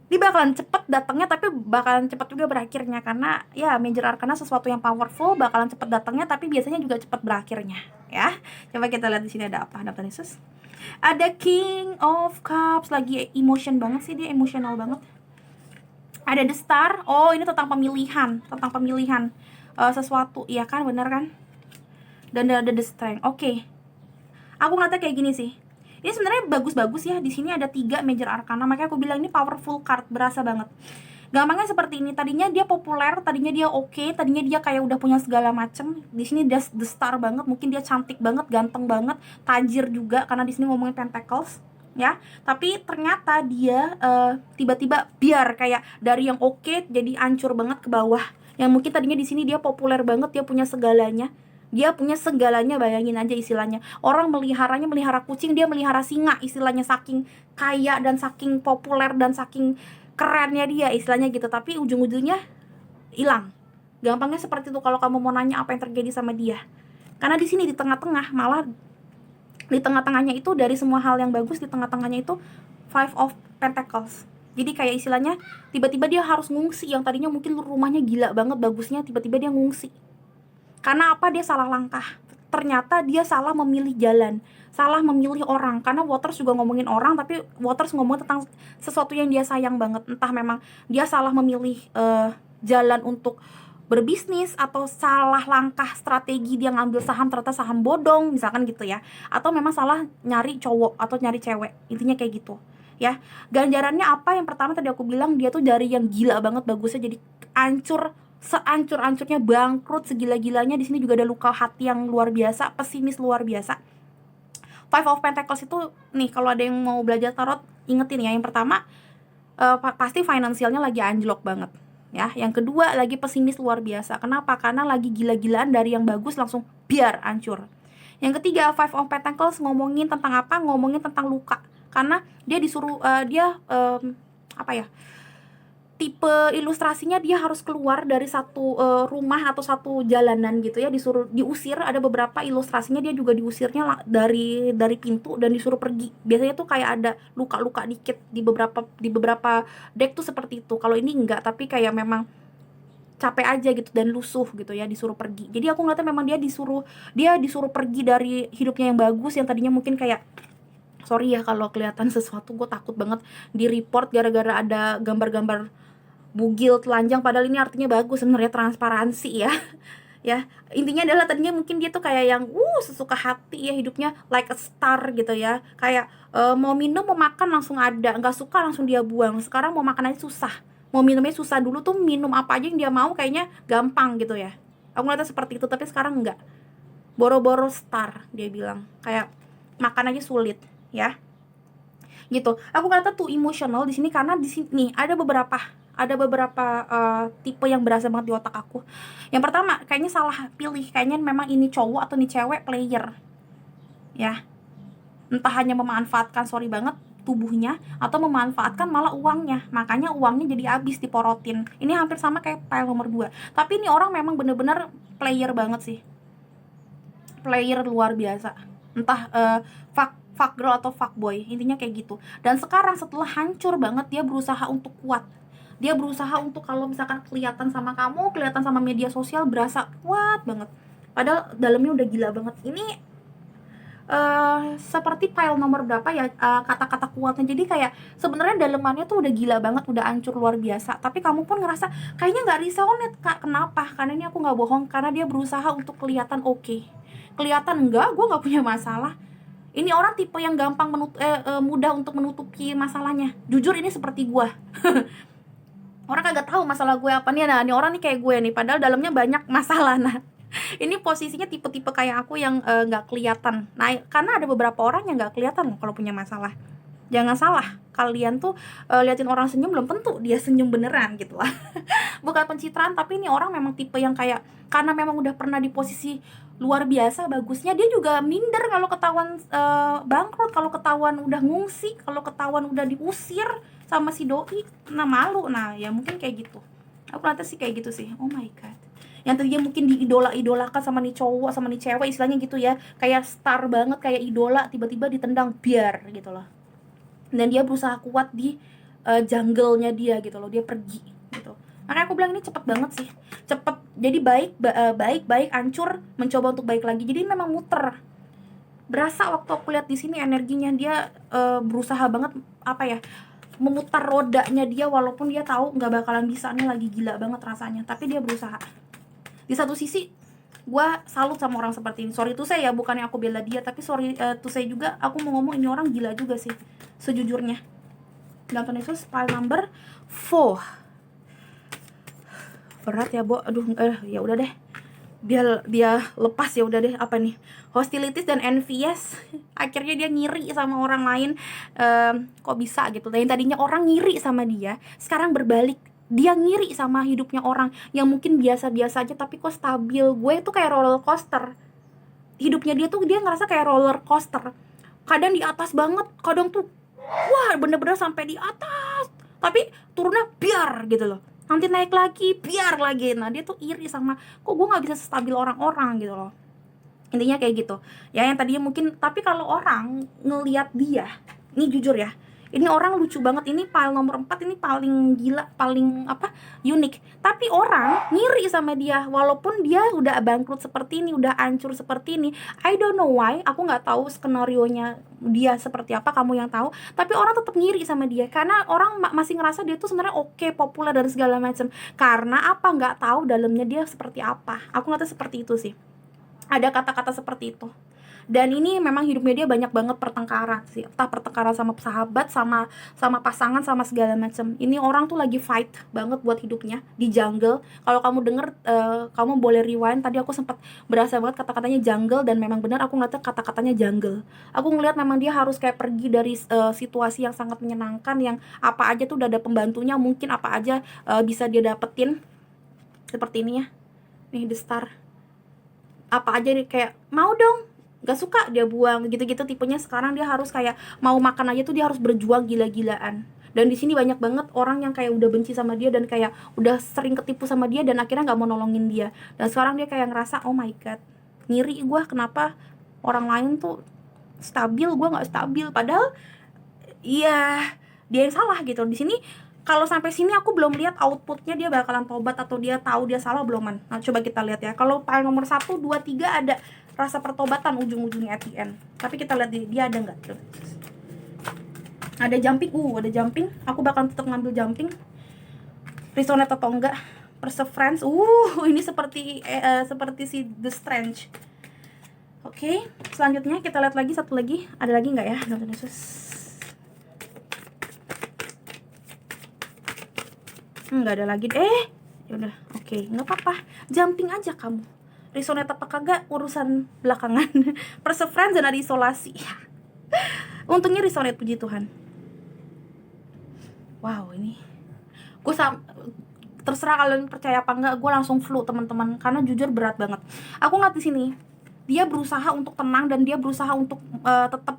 dia bakalan cepet datangnya tapi bakalan cepet juga berakhirnya. Karena ya Major Arcana sesuatu yang powerful, bakalan cepet datangnya tapi biasanya juga cepet berakhirnya ya. Coba kita lihat di sini ada apa. Ada Yesus, ada King of Cups, lagi emotion banget sih dia, emosional banget. Ada The Star, oh ini tentang pemilihan sesuatu, iya kan, bener kan. Dan ada The Strength. Oke. Aku ngeliatnya kayak gini sih, ini sebenarnya bagus-bagus ya. Di sini ada 3 Major Arcana, makanya aku bilang ini powerful card, berasa banget. Gampangnya seperti ini, tadinya dia populer, tadinya dia oke, tadinya dia kayak udah punya segala macem. Di sini dia The Star banget, mungkin dia cantik banget, ganteng banget, tajir juga, karena di sini ngomongin Pentacles ya. Tapi ternyata dia tiba-tiba biar kayak dari yang oke jadi hancur banget ke bawah. Yang mungkin tadinya di sini dia populer banget, dia punya segalanya. Bayangin aja istilahnya. Orang melihara kucing, dia melihara singa istilahnya, saking kaya dan saking populer dan saking kerennya dia istilahnya gitu. Tapi ujung-ujungnya hilang. Gampangnya seperti itu kalau kamu mau nanya apa yang terjadi sama dia. Karena di sini di tengah-tengah, malah di tengah-tengahnya itu dari semua hal yang bagus, di tengah-tengahnya itu 5 of Pentacles. Jadi kayak istilahnya tiba-tiba dia harus ngungsi. Yang tadinya mungkin rumahnya gila banget bagusnya, tiba-tiba dia ngungsi. Karena apa? Dia salah langkah. Ternyata dia salah memilih jalan, salah memilih orang. Karena Waters juga ngomongin orang, tapi Waters ngomong tentang sesuatu yang dia sayang banget. Entah memang dia salah memilih jalan untuk berbisnis, atau salah langkah strategi dia ngambil saham, ternyata saham bodong misalkan gitu ya. Atau memang salah nyari cowok atau nyari cewek, intinya kayak gitu ya. Ganjarannya apa? Yang pertama tadi aku bilang, dia tuh dari yang gila banget bagusnya jadi hancur, seancur-ancurnya, bangkrut segila-gilanya. Di sini juga ada luka hati yang luar biasa, pesimis luar biasa. 5 of Pentacles itu nih, kalau ada yang mau belajar tarot, ingetin ya. Yang pertama pasti finansialnya lagi anjlok banget ya. Yang kedua lagi pesimis luar biasa. Kenapa? Karena lagi gila-gilaan dari yang bagus langsung biar hancur. Yang ketiga 5 of Pentacles ngomongin tentang apa? Ngomongin tentang luka. Karena dia disuruh tipe ilustrasinya dia harus keluar dari satu rumah atau satu jalanan gitu ya, diusir. Ada beberapa ilustrasinya dia juga diusirnya dari pintu dan disuruh pergi. Biasanya tuh kayak ada luka-luka dikit di beberapa deck tuh seperti itu. Kalau ini enggak, tapi kayak memang capek aja gitu dan lusuh gitu ya, disuruh pergi. Jadi aku ngeliatnya memang dia disuruh pergi dari hidupnya yang bagus, yang tadinya mungkin kayak, sorry ya kalau kelihatan sesuatu, gue takut banget di report gara-gara ada gambar-gambar bugil telanjang, padahal ini artinya bagus sebenarnya, transparansi ya. Ya, intinya adalah tadinya mungkin dia tuh kayak yang sesuka hati ya, hidupnya like a star gitu ya. Kayak mau minum, mau makan langsung ada, nggak suka langsung dia buang. Sekarang mau makan aja susah, mau minumnya susah. Dulu tuh minum apa aja yang dia mau kayaknya gampang gitu ya. Aku ngeliatnya seperti itu, tapi sekarang enggak. Boro-boro star dia bilang, kayak makan aja sulit ya. Gitu. Aku kata tuh emosional di sini karena di sini nih ada ada beberapa tipe yang berasa banget di otak aku. Yang pertama, kayaknya salah pilih, kayaknya memang ini cowok atau ini cewek player ya, entah hanya memanfaatkan, sorry banget, tubuhnya, atau memanfaatkan malah uangnya, makanya uangnya jadi habis diporotin. Ini hampir sama kayak file nomor 2, tapi ini orang memang bener-bener player banget sih, player luar biasa, entah fuck girl atau fuck boy, intinya kayak gitu. Dan sekarang setelah hancur banget, dia berusaha untuk kuat, dia berusaha untuk kalau misalkan kelihatan sama kamu, kelihatan sama media sosial, berasa kuat banget, padahal dalamnya udah gila banget. Ini seperti file nomor berapa ya, kata-kata kuatnya. Jadi kayak sebenarnya dalemannya tuh udah gila banget, udah hancur luar biasa, tapi kamu pun ngerasa kayaknya nggak resonate kak. Kenapa? Karena ini aku nggak bohong, karena dia berusaha untuk kelihatan oke, kelihatan enggak, gue nggak punya masalah. Ini orang tipe yang gampang mudah untuk menutupi masalahnya. Jujur ini seperti gue. Orang kagak tahu masalah gue apa nih. Nah, ini orang nih kayak gue nih, padahal dalamnya banyak masalah. Nah, ini posisinya tipe-tipe kayak aku yang nggak kelihatan. Nah, karena ada beberapa orang yang nggak kelihatan kalau punya masalah. Jangan salah, kalian tuh liatin orang senyum belum tentu dia senyum beneran gitu lah. Bukan pencitraan, tapi ini orang memang tipe yang kayak, karena memang udah pernah di posisi luar biasa bagusnya, dia juga minder kalau ketahuan bangkrut, kalau ketahuan udah ngungsi, kalau ketahuan udah diusir sama si doi. Nah, malu. Nah, ya mungkin kayak gitu. Aku rata sih kayak gitu sih. Oh my god, yang tadinya mungkin diidola-idolakan sama nih cowok, sama nih cewek, istilahnya gitu ya, kayak star banget, kayak idola, tiba-tiba ditendang biar gitu loh. Dan dia berusaha kuat di jungle-nya dia gitu loh, dia pergi gitu. Makanya aku bilang ini cepet banget sih, cepet. Jadi baik hancur, mencoba untuk baik lagi. Jadi memang muter. Berasa waktu aku lihat di sini energinya dia berusaha banget apa ya, memutar rodanya dia, walaupun dia tahu nggak bakalan bisa, nih lagi gila banget rasanya, tapi dia berusaha. Di satu sisi gue salut sama orang seperti ini. Sorry tuh saya ya, bukannya aku bela dia, tapi sorry tuh saya juga, aku mau ngomong ini orang gila juga sih sejujurnya. Dalton Yesus file number 4. Berat ya, Bo. Aduh, ya udah deh. Biar dia lepas ya udah deh. Apa nih? Hostilities dan envious. Akhirnya dia ngiri sama orang lain. Kok bisa gitu. Dan tadinya orang ngiri sama dia, sekarang berbalik, dia ngiri sama hidupnya orang yang mungkin biasa-biasa aja tapi kok stabil. Gue tuh kayak roller coaster. Hidupnya dia tuh, dia ngerasa kayak roller coaster. Kadang di atas banget, kadang tuh wah bener-bener sampai di atas, tapi turunnya biar gitu loh. Nanti naik lagi, biar lagi. Nah, dia tuh iri sama, kok gue nggak bisa stabil orang-orang gitu loh. Intinya kayak gitu. Ya, yang tadinya mungkin, tapi kalau orang ngelihat dia, ini jujur ya, ini orang lucu banget. Ini file nomor 4 ini paling gila, paling unik. Tapi orang ngiri sama dia, walaupun dia udah bangkrut seperti ini, udah hancur seperti ini. I don't know why, aku nggak tahu skenarionya dia seperti apa, kamu yang tahu. Tapi orang tetap ngiri sama dia, karena orang masih ngerasa dia tuh sebenarnya oke, populer dan segala macam. Karena apa? Nggak tahu dalamnya dia seperti apa. Aku nggak tahu, seperti itu sih. Ada kata-kata seperti itu. Dan ini memang hidupnya dia banyak banget pertengkaran sih, entah pertengkaran sama sahabat, sama pasangan, sama segala macam. Ini orang tuh lagi fight banget buat hidupnya di jungle. Kalau kamu denger, kamu boleh rewind. Tadi aku sempat berasa banget kata-katanya jungle, dan memang benar aku ngeliat kata-katanya jungle. Aku ngeliat memang dia harus kayak pergi dari situasi yang sangat menyenangkan, yang apa aja tuh udah ada pembantunya, mungkin apa aja bisa dia dapetin. Seperti ini ya, nih The Star. Apa aja nih kayak mau dong, gak suka dia buang gitu-gitu tipenya. Sekarang dia harus kayak mau makan aja tuh dia harus berjuang gila-gilaan. Dan di sini banyak banget orang yang kayak udah benci sama dia, dan kayak udah sering ketipu sama dia, dan akhirnya nggak mau nolongin dia. Dan sekarang dia kayak ngerasa, oh my god, ngiri gue, kenapa orang lain tuh stabil, gue nggak stabil. Padahal iya, dia yang salah gitu. Di sini kalau sampai sini aku belum lihat outputnya dia bakalan tobat atau dia tahu dia salah beloman. Nah, coba kita lihat ya. Kalau file nomor 1, 2, 3 ada rasa pertobatan ujung-ujungnya at the end. Tapi kita lihat dia ada nggak. Ada jumping, ada jumping. Aku bakal tetap ngambil jumping. Resonate atau enggak? Perseverance. Ini seperti si The Strange. Oke, selanjutnya kita lihat lagi satu lagi. Ada lagi nggak ya? Nggak ada lagi. Yaudah, oke, nggak apa-apa. Jumping aja kamu. Resonate apa kagak urusan belakangan. Perseverance dan ada isolasi. Untungnya resonate, puji Tuhan. Wow, ini Gue terserah kalian percaya apa enggak, gue langsung flu teman-teman, karena jujur berat banget. Aku ngeliat di sini dia berusaha untuk tenang dan dia berusaha untuk tetap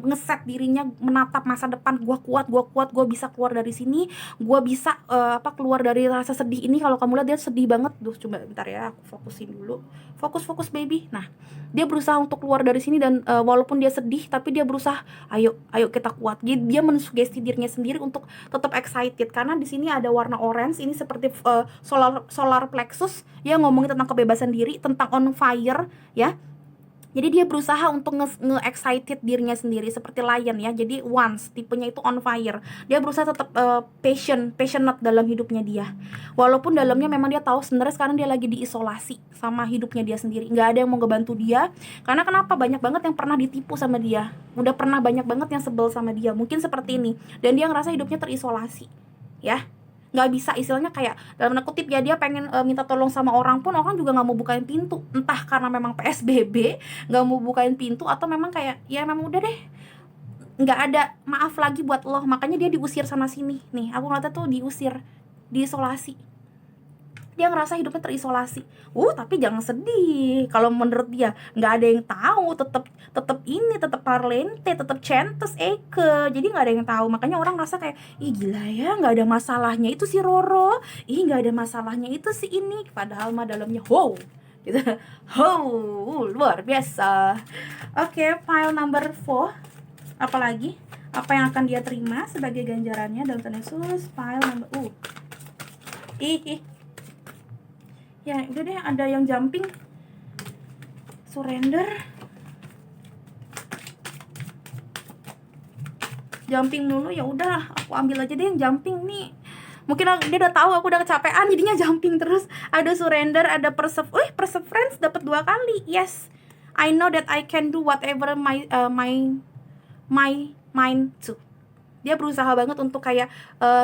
ngeset dirinya, menatap masa depan. Gue kuat, gue bisa keluar dari sini, gue bisa keluar dari rasa sedih ini. Kalau kamu lihat dia sedih banget. Duh, coba bentar ya, aku fokusin dulu. Fokus baby. Nah, dia berusaha untuk keluar dari sini dan walaupun dia sedih, tapi dia berusaha, ayo kita kuat. Dia mensugesti dirinya sendiri untuk tetap excited, karena di sini ada warna orange. Ini seperti solar plexus yang ngomongin tentang kebebasan diri, tentang on fire ya. Jadi dia berusaha untuk nge-excited dirinya sendiri seperti lion ya. Jadi once tipenya itu on fire. Dia berusaha tetap passionate dalam hidupnya dia. Walaupun dalamnya memang dia tahu sebenarnya sekarang dia lagi diisolasi sama hidupnya dia sendiri. Nggak ada yang mau ngebantu dia. Karena kenapa? Banyak banget yang pernah ditipu sama dia. Udah pernah banyak banget yang sebel sama dia. Mungkin seperti ini. Dan dia ngerasa hidupnya terisolasi. Ya, nggak bisa, istilahnya kayak dalam tanda kutip ya, dia pengen minta tolong sama orang pun orang juga nggak mau bukain pintu, entah karena memang PSBB nggak mau bukain pintu, atau memang kayak ya memang udah deh nggak ada maaf lagi buat lo, makanya dia diusir sana sini. Nih aku ngeliatnya tuh diusir, diisolasi, dia ngerasa hidupnya terisolasi. Tapi jangan sedih. Kalau menurut dia nggak ada yang tahu, tetap ini, tetap parlente, tetap centes Eke. Jadi nggak ada yang tahu. Makanya orang ngerasa kayak, ih gila ya, nggak ada masalahnya itu si Roro, ih nggak ada masalahnya itu si ini. Padahal mah dalamnya wow, gitu. Wow, luar biasa. Oke, file number 4. Apalagi apa yang akan dia terima sebagai ganjarannya dalam tanda khusus file number ya udah deh, ada yang jumping, surrender, jumping dulu. Ya udah, aku ambil aja deh yang jumping nih. Mungkin dia udah tahu aku udah kecapean, jadinya jumping terus. Ada surrender, ada perseverance, dapat 2 kali. Yes, I know that I can do whatever my mind to. Dia berusaha banget untuk kayak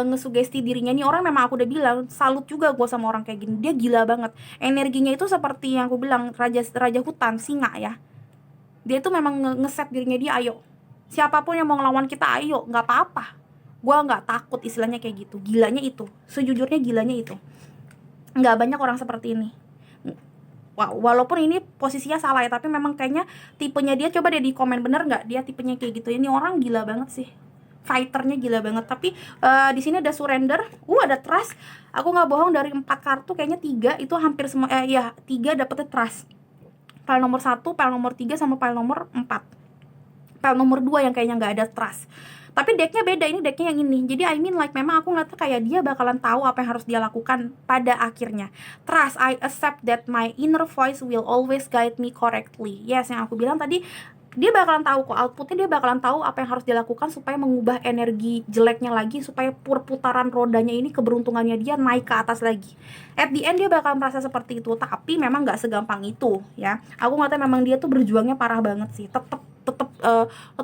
ngesugesti dirinya. Nih orang memang aku udah bilang, salut juga gue sama orang kayak gini. Dia gila banget. Energinya itu seperti yang aku bilang, raja hutan, singa ya. Dia itu memang ngeset dirinya dia, ayo. Siapapun yang mau ngelawan kita, ayo, nggak apa-apa. Gue nggak takut, istilahnya kayak gitu. Gilanya itu, sejujurnya gilanya itu. Nggak banyak orang seperti ini. Walaupun ini posisinya salah ya, tapi memang kayaknya tipenya dia, coba deh di komen bener nggak dia tipenya kayak gitu. Ini orang gila banget sih, fighternya gila banget. Tapi di sini ada surrender, ada trust. Aku nggak bohong, dari 4 kartu kayaknya 3 itu hampir semua 3 dapetnya trust. File nomor 1, file nomor 3 sama file nomor 4. File nomor 2 yang kayaknya nggak ada trust. Tapi decknya beda, ini decknya yang ini. Jadi I mean like memang aku ngeliatnya kayak dia bakalan tahu apa yang harus dia lakukan pada akhirnya. Trust, I accept that my inner voice will always guide me correctly. Yes, yang aku bilang tadi, dia bakalan tahu kok outputnya, dia bakalan tahu apa yang harus dilakukan supaya mengubah energi jeleknya lagi, supaya perputaran rodanya ini, keberuntungannya dia naik ke atas lagi. At the end dia bakal merasa seperti itu, tapi memang nggak segampang itu ya. Aku ngeliatnya memang dia tuh berjuangnya parah banget sih, tetap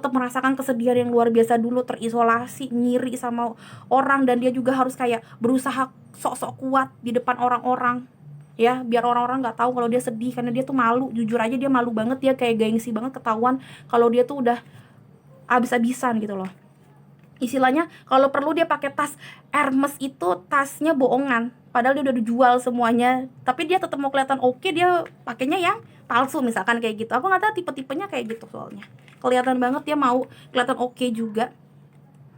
merasakan kesedihan yang luar biasa dulu, terisolasi, ngiri sama orang, dan dia juga harus kayak berusaha sok-sok kuat di depan orang-orang ya, biar orang-orang nggak tahu kalau dia sedih, karena dia tuh malu. Jujur aja dia malu banget, dia kayak gengsi banget ketahuan kalau dia tuh udah abis-abisan gitu loh. Istilahnya kalau perlu dia pakai tas Hermes, itu tasnya bohongan, padahal dia udah dijual semuanya, tapi dia tetap mau kelihatan oke, dia pakainya yang palsu misalkan kayak gitu. Aku nggak tahu tipe-tipenya kayak gitu, soalnya kelihatan banget dia mau kelihatan oke juga,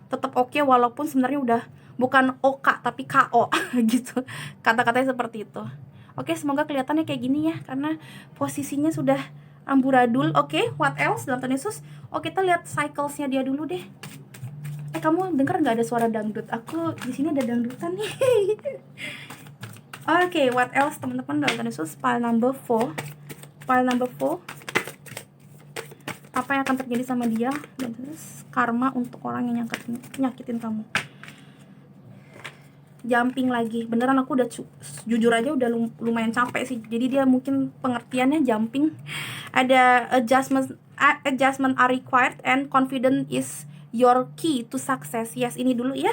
tetap oke walaupun sebenarnya udah bukan OK tapi KO gitu, kata-katanya seperti itu. Oke, semoga kelihatannya kayak gini ya, karena posisinya sudah amburadul. Oke, what else dalam tanda Yesus? Kita lihat cyclesnya dia dulu deh. Kamu dengar nggak ada suara dangdut? Aku di sini ada dangdutan nih. Oke, what else teman-teman dalam tanda Yesus? File number 4. File number 4. Apa yang akan terjadi sama dia? Dan terus karma untuk orang yang nyakitin kamu. Jumping lagi, beneran aku udah jujur aja udah lumayan capek sih. Jadi dia mungkin pengertiannya jumping. Ada adjustment are required and confidence is your key to success. Yes, ini dulu ya.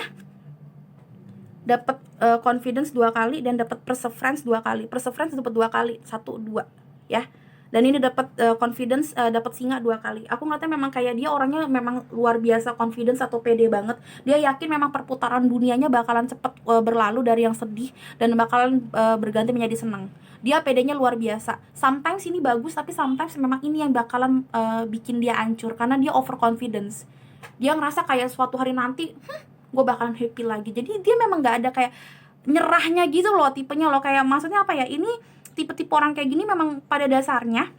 Dapat confidence 2 kali dan dapat perseverance 2 kali. Perseverance dapat 2 kali, 1, 2 ya. Dan ini dapat confidence, dapat singa 2 kali. Aku ngeliatnya memang kayak dia orangnya memang luar biasa confidence atau pede banget. Dia yakin memang perputaran dunianya bakalan cepet berlalu dari yang sedih dan bakalan berganti menjadi senang. Dia pedenya luar biasa. Sometimes ini bagus, tapi sometimes memang ini yang bakalan bikin dia hancur karena dia overconfidence. Dia ngerasa kayak suatu hari nanti gue bakalan happy lagi. Jadi dia memang gak ada kayak nyerahnya gitu loh, tipenya loh. Kayak maksudnya apa ya, ini tipe-tipe orang kayak gini memang pada dasarnya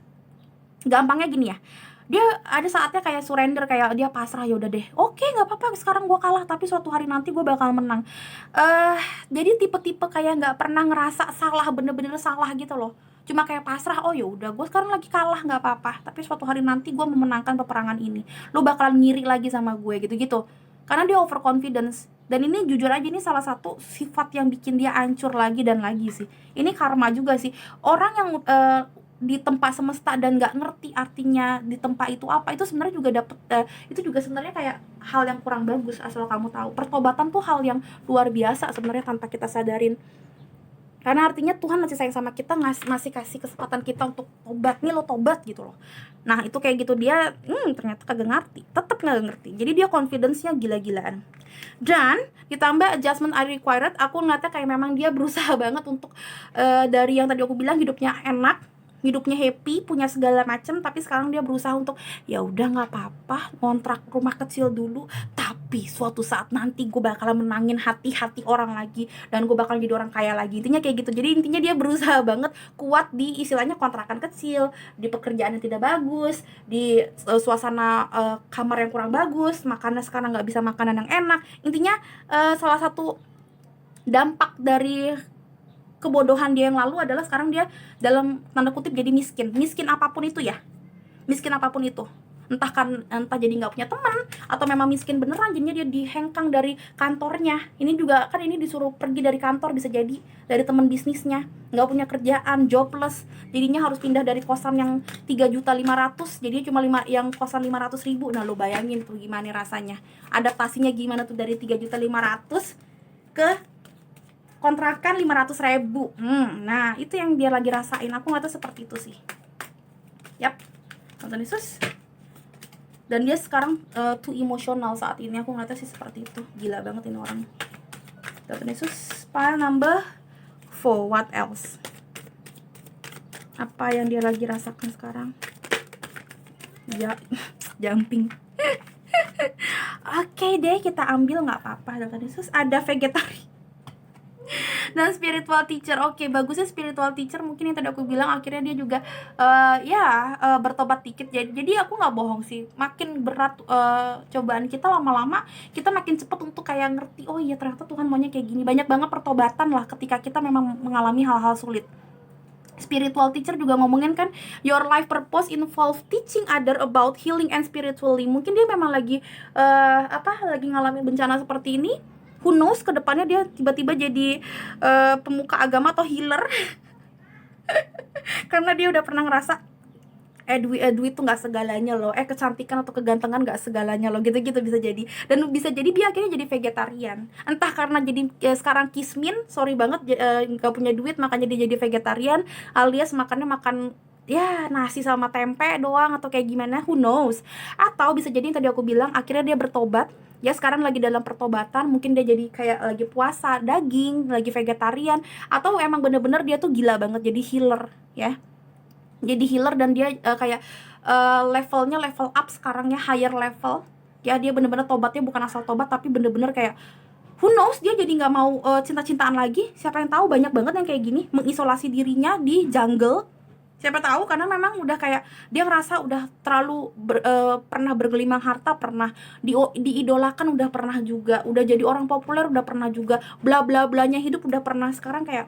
gampangnya gini ya, dia ada saatnya kayak surrender, kayak dia pasrah, ya udah deh, oke nggak apa-apa sekarang gue kalah, tapi suatu hari nanti gue bakal menang. Jadi tipe-tipe kayak nggak pernah ngerasa salah, bener-bener salah gitu loh, cuma kayak pasrah, oh ya udah gue sekarang lagi kalah nggak apa-apa, tapi suatu hari nanti gue memenangkan peperangan ini, lo bakalan ngiri lagi sama gue gitu-gitu, karena dia overconfidence. Dan ini jujur aja, ini salah satu sifat yang bikin dia hancur lagi dan lagi sih. Ini karma juga sih. Orang yang di tempat semesta dan nggak ngerti artinya di tempat itu apa, itu sebenarnya juga dapet, itu juga sebenarnya kayak hal yang kurang bagus. Asal kamu tahu, pertobatan tuh hal yang luar biasa sebenarnya tanpa kita sadarin. Karena artinya Tuhan masih sayang sama kita, masih kasih kesempatan kita untuk tobat, nih lo tobat gitu loh. Nah itu kayak gitu, dia ternyata kagak ngerti, tetap nggak ngerti. Jadi dia confidence-nya gila-gilaan. Dan ditambah adjustment are required, aku ngeliatnya kayak memang dia berusaha banget untuk dari yang tadi aku bilang hidupnya enak, hidupnya happy, punya segala macem, tapi sekarang dia berusaha untuk ya udah nggak apa-apa, ngontrak rumah kecil dulu, tapi suatu saat nanti gue bakalan menangin hati-hati orang lagi dan gue bakal jadi orang kaya lagi. Intinya kayak gitu. Jadi intinya dia berusaha banget kuat di istilahnya kontrakan kecil, di pekerjaan yang tidak bagus, di suasana kamar yang kurang bagus, makannya sekarang nggak bisa makanan yang enak. Intinya salah satu dampak dari kebodohan dia yang lalu adalah sekarang dia dalam tanda kutip jadi miskin apapun itu ya, miskin apapun itu, entah jadi nggak punya teman atau memang miskin beneran, jadinya dia dihengkang dari kantornya. Ini juga kan, ini disuruh pergi dari kantor, bisa jadi dari teman bisnisnya, nggak punya kerjaan, jobless, jadinya harus pindah dari kosan yang 3.500.000 jadinya cuma yang kosan 500.000. Nah lo bayangin tuh gimana rasanya, adaptasinya gimana tuh dari 3.500.000 ke kontrakan 500.000. Nah itu yang dia lagi rasain. Aku nggak tahu seperti itu sih. Yap, Tuhan Yesus. Dan dia sekarang too emotional saat ini. Aku nggak tahu sih seperti itu. Gila banget ini orang. Tuhan Yesus. File number 4. What else? Apa yang dia lagi rasakan sekarang? Ya, jumping. Oke deh, kita ambil, nggak apa-apa. Tuhan Yesus. Ada vegetarian dan spiritual teacher. Oke, bagusnya spiritual teacher, mungkin yang tadi aku bilang akhirnya dia juga bertobat dikit. Jadi aku nggak bohong sih, makin berat cobaan kita, lama-lama kita makin cepet untuk kayak ngerti, oh iya ternyata Tuhan maunya kayak gini. Banyak banget pertobatan lah ketika kita memang mengalami hal-hal sulit. Spiritual teacher juga ngomongin kan, your life purpose involve teaching other about healing and spiritually. Mungkin dia memang lagi lagi ngalamin bencana seperti ini. Who knows, kedepannya dia tiba-tiba jadi pemuka agama atau healer. Karena dia udah pernah ngerasa duit tuh nggak segalanya loh, kecantikan atau kegantengan nggak segalanya loh, gitu-gitu bisa jadi. Dan bisa jadi dia akhirnya jadi vegetarian, entah karena jadi sekarang kismin, sorry banget, nggak punya duit makanya dia jadi vegetarian, alias makan ya nasi sama tempe doang atau kayak gimana, who knows. Atau bisa jadi yang tadi aku bilang, akhirnya dia bertobat, ya sekarang lagi dalam pertobatan, mungkin dia jadi kayak lagi puasa daging, lagi vegetarian, atau emang bener-bener dia tuh gila banget jadi healer ya. Jadi healer dan dia kayak levelnya level up sekarang ya, higher level ya. Dia bener-bener tobatnya bukan asal tobat, tapi bener-bener kayak who knows, dia jadi nggak mau cinta-cintaan lagi. Siapa yang tahu, banyak banget yang kayak gini, mengisolasi dirinya di jungle. Siapa tahu, karena memang udah kayak dia ngerasa udah terlalu pernah bergelimang harta, pernah diidolakan, udah pernah juga, udah jadi orang populer, udah pernah juga, bla bla blanya hidup udah pernah, sekarang kayak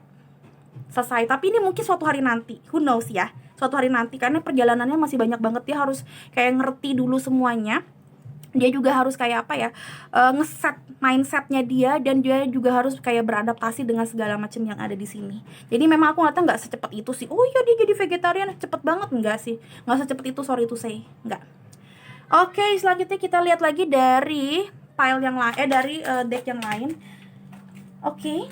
selesai. Tapi ini mungkin suatu hari nanti, who knows ya, suatu hari nanti, karena perjalanannya masih banyak banget. Dia harus kayak ngerti dulu semuanya. Dia juga harus kayak ngeset mindsetnya dia, dan dia juga harus kayak beradaptasi dengan segala macam yang ada di sini. Jadi memang aku nggak secepat itu sih. Oh iya dia jadi vegetarian cepet banget, enggak sih, nggak secepat itu, sorry to say, enggak. Oke, selanjutnya kita lihat lagi dari file yang lain, dari deck yang lain. Oke.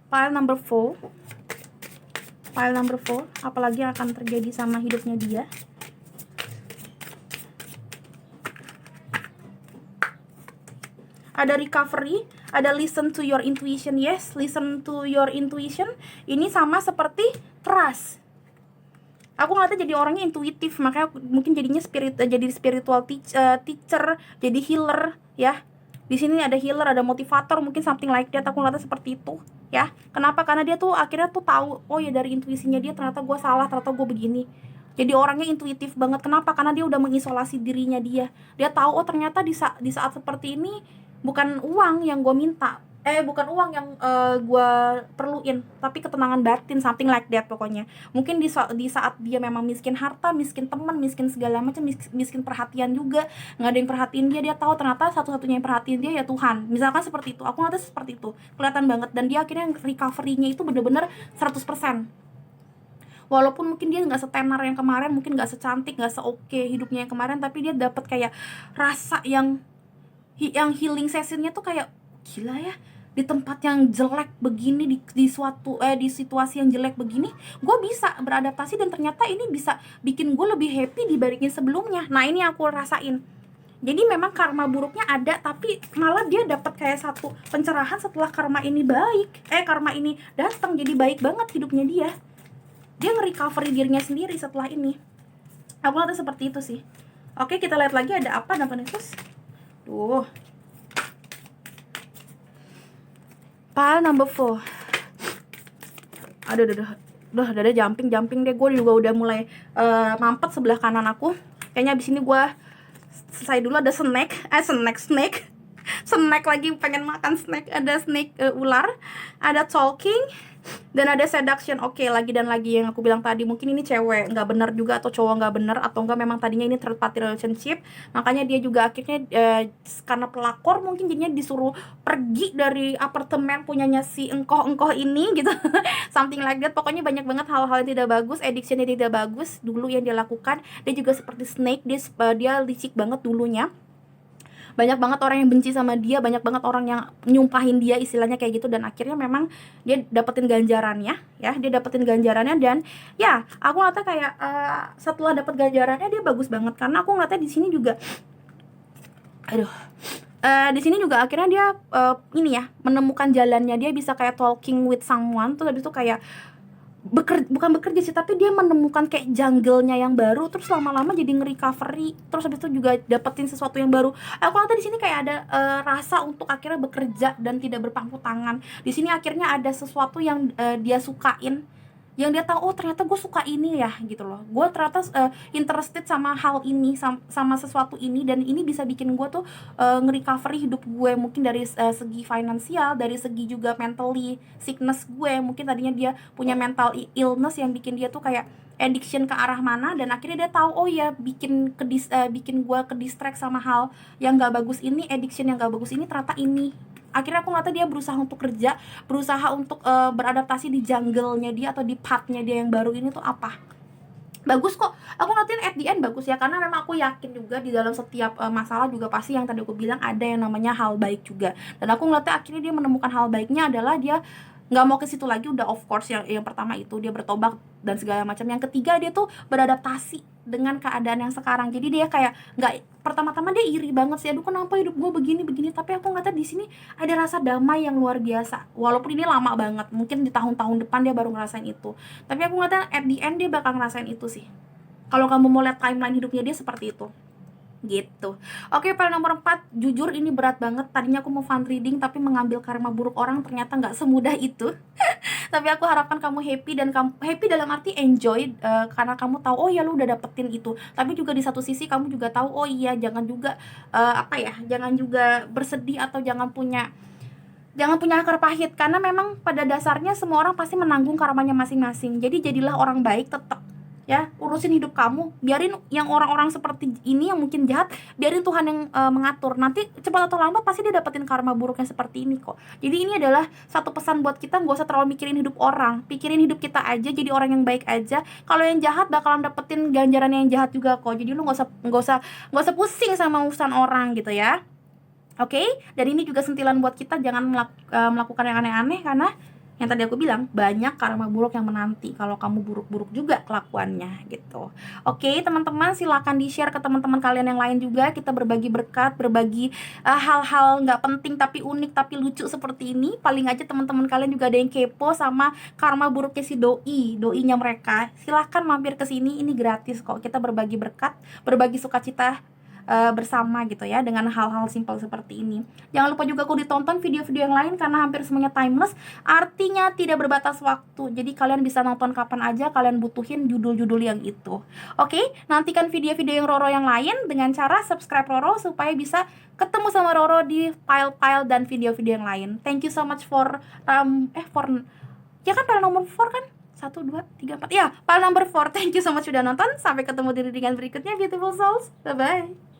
File number 4. Pile number 4, apalagi yang akan terjadi sama hidupnya dia. Ada recovery, ada listen to your intuition. Yes, listen to your intuition. Ini sama seperti trust. Aku ngeliatnya jadi orangnya intuitif, makanya mungkin jadinya jadi spiritual teacher, jadi healer ya. Di sini ada healer, ada motivator, mungkin something like that. Aku ngeliatnya seperti itu ya. Kenapa? Karena dia tuh akhirnya tuh tahu, oh ya dari intuisinya dia ternyata gue salah, ternyata gue begini. Jadi orangnya intuitif banget. Kenapa? Karena dia udah mengisolasi dirinya dia. Dia tahu, oh ternyata di saat seperti ini bukan uang yang gue minta, bukan uang yang gue perluin, tapi ketenangan batin, something like that pokoknya. Mungkin di saat dia memang miskin harta, miskin teman, miskin segala macam, miskin perhatian juga, nggak ada yang perhatiin dia. Dia tahu ternyata satu-satunya yang perhatiin dia ya Tuhan. Misalkan seperti itu, aku ngerti seperti itu, kelihatan banget. Dan dia akhirnya recovery-nya itu bener-bener 100%. Walaupun mungkin dia nggak setenar yang kemarin, mungkin nggak secantik, nggak seoke hidupnya yang kemarin, tapi dia dapat kayak rasa yang healing sessionnya tuh kayak gila ya, di tempat yang jelek begini, di situasi yang jelek begini, gue bisa beradaptasi dan ternyata ini bisa bikin gue lebih happy dibandingin sebelumnya. Nah ini aku rasain. Jadi memang karma buruknya ada, tapi malah dia dapat kayak satu pencerahan setelah karma ini karma ini datang, jadi baik banget hidupnya dia. Dia nge-recovery dirinya sendiri setelah ini. Aku lihat seperti itu sih. Oke, kita lihat lagi ada apa dalam Yesus. Tuh. Pile number 4. Aduh, udah jumping deh. Gue juga udah mulai mampet sebelah kanan aku. Kayaknya abis ini gue selesai dulu. Ada snack lagi, pengen makan snack. Ada snake ular, ada talking, dan ada seduction. Oke, lagi dan lagi yang aku bilang tadi, mungkin ini cewek nggak bener juga, atau cowok nggak bener, atau enggak memang tadinya ini third party relationship, makanya dia juga akhirnya karena pelakor mungkin jadinya disuruh pergi dari apartemen punyanya si engkoh ini gitu. Something like that. Pokoknya banyak banget hal-hal yang tidak bagus, addictionnya tidak bagus dulu yang dia lakukan. Dia juga seperti snake, dia licik banget dulunya. Banyak banget orang yang benci sama dia, banyak banget orang yang nyumpahin dia, istilahnya kayak gitu. Dan akhirnya memang dia dapetin ganjarannya ya, dan ya aku ngeliatnya kayak setelah dapet ganjarannya dia bagus banget. Karena aku ngeliatnya di sini juga di sini juga akhirnya dia ini ya, menemukan jalannya. Dia bisa kayak talking with someone, terus habis itu kayak bukan bekerja sih, tapi dia menemukan kayak jungle-nya yang baru, terus lama-lama jadi nge-recovery, terus habis itu juga dapetin sesuatu yang baru. Aku lihat di sini kayak ada rasa untuk akhirnya bekerja dan tidak berpangku tangan. Di sini akhirnya ada sesuatu yang dia sukain, yang dia tahu, oh ternyata gue suka ini ya gitu loh. Gue ternyata interested sama hal ini, sama sesuatu ini, dan ini bisa bikin gue tuh nge-recovery hidup gue, mungkin dari segi finansial, dari segi juga mentally sickness gue. Mungkin tadinya dia punya mental illness yang bikin dia tuh kayak addiction ke arah mana, dan akhirnya dia tahu, oh ya bikin gue ke distract sama hal yang gak bagus ini, addiction yang gak bagus ini, ternyata ini. Akhirnya aku ngeliatnya dia berusaha untuk kerja, berusaha untuk beradaptasi di jungle-nya dia atau di path-nya dia yang baru ini tuh apa. Bagus kok, aku ngeliatin at the end bagus ya, karena memang aku yakin juga di dalam setiap masalah juga pasti yang tadi aku bilang ada yang namanya hal baik juga. Dan aku ngeliatnya akhirnya dia menemukan hal baiknya adalah dia nggak mau ke situ lagi. Udah of course yang pertama itu dia bertobat dan segala macam. Yang ketiga dia tuh beradaptasi dengan keadaan yang sekarang. Jadi dia kayak nggak, pertama-tama dia iri banget sih, aduh kenapa hidup gue begini, tapi aku ngeliatnya di sini ada rasa damai yang luar biasa. Walaupun ini lama banget, mungkin di tahun-tahun depan dia baru ngerasain itu, tapi aku ngeliatnya at the end dia bakal ngerasain itu sih. Kalau kamu mau lihat timeline hidupnya dia seperti itu gitu. Oke, pile nomor 4, jujur ini berat banget. Tadinya aku mau fun reading, tapi mengambil karma buruk orang ternyata nggak semudah itu. Tapi aku harapkan kamu happy, dan kamu happy dalam arti enjoy, karena kamu tahu, oh ya lu udah dapetin itu. Tapi juga di satu sisi kamu juga tahu, oh iya jangan juga jangan juga bersedih atau jangan punya akar pahit, karena memang pada dasarnya semua orang pasti menanggung karmanya masing-masing. Jadi jadilah orang baik tetap ya, urusin hidup kamu, biarin yang orang-orang seperti ini yang mungkin jahat, biarin Tuhan yang mengatur. Nanti cepat atau lambat pasti dia dapetin karma buruknya seperti ini kok. Jadi ini adalah satu pesan buat kita, gak usah terlalu mikirin hidup orang, pikirin hidup kita aja, jadi orang yang baik aja. Kalau yang jahat bakalan dapetin ganjaran yang jahat juga kok. Jadi lu gak usah pusing sama urusan orang gitu ya. Oke, dan ini juga sentilan buat kita, jangan melakukan yang aneh-aneh, karena yang tadi aku bilang, banyak karma buruk yang menanti kalau kamu buruk-buruk juga kelakuannya gitu. Oke teman-teman, silakan di-share ke teman-teman kalian yang lain juga. Kita berbagi berkat, berbagi hal-hal nggak penting tapi unik tapi lucu seperti ini. Paling aja teman-teman kalian juga ada yang kepo sama karma buruknya si doinya mereka. Silahkan mampir ke sini, ini gratis kok. Kita berbagi berkat, berbagi sukacita bersama gitu ya, dengan hal-hal simpel seperti ini. Jangan lupa juga aku ditonton video-video yang lain karena hampir semuanya timeless, artinya tidak berbatas waktu. Jadi kalian bisa nonton kapan aja kalian butuhin judul-judul yang itu. Oke, nantikan video-video yang Roro yang lain dengan cara subscribe Roro supaya bisa ketemu sama Roro di file-file dan video-video yang lain. Thank you so much for ya kan file nomor 4 kan? 1, 2, 3, 4. Ya, file number 4. Thank you so much sudah nonton. Sampai ketemu di readingan berikutnya, beautiful souls. Bye-bye.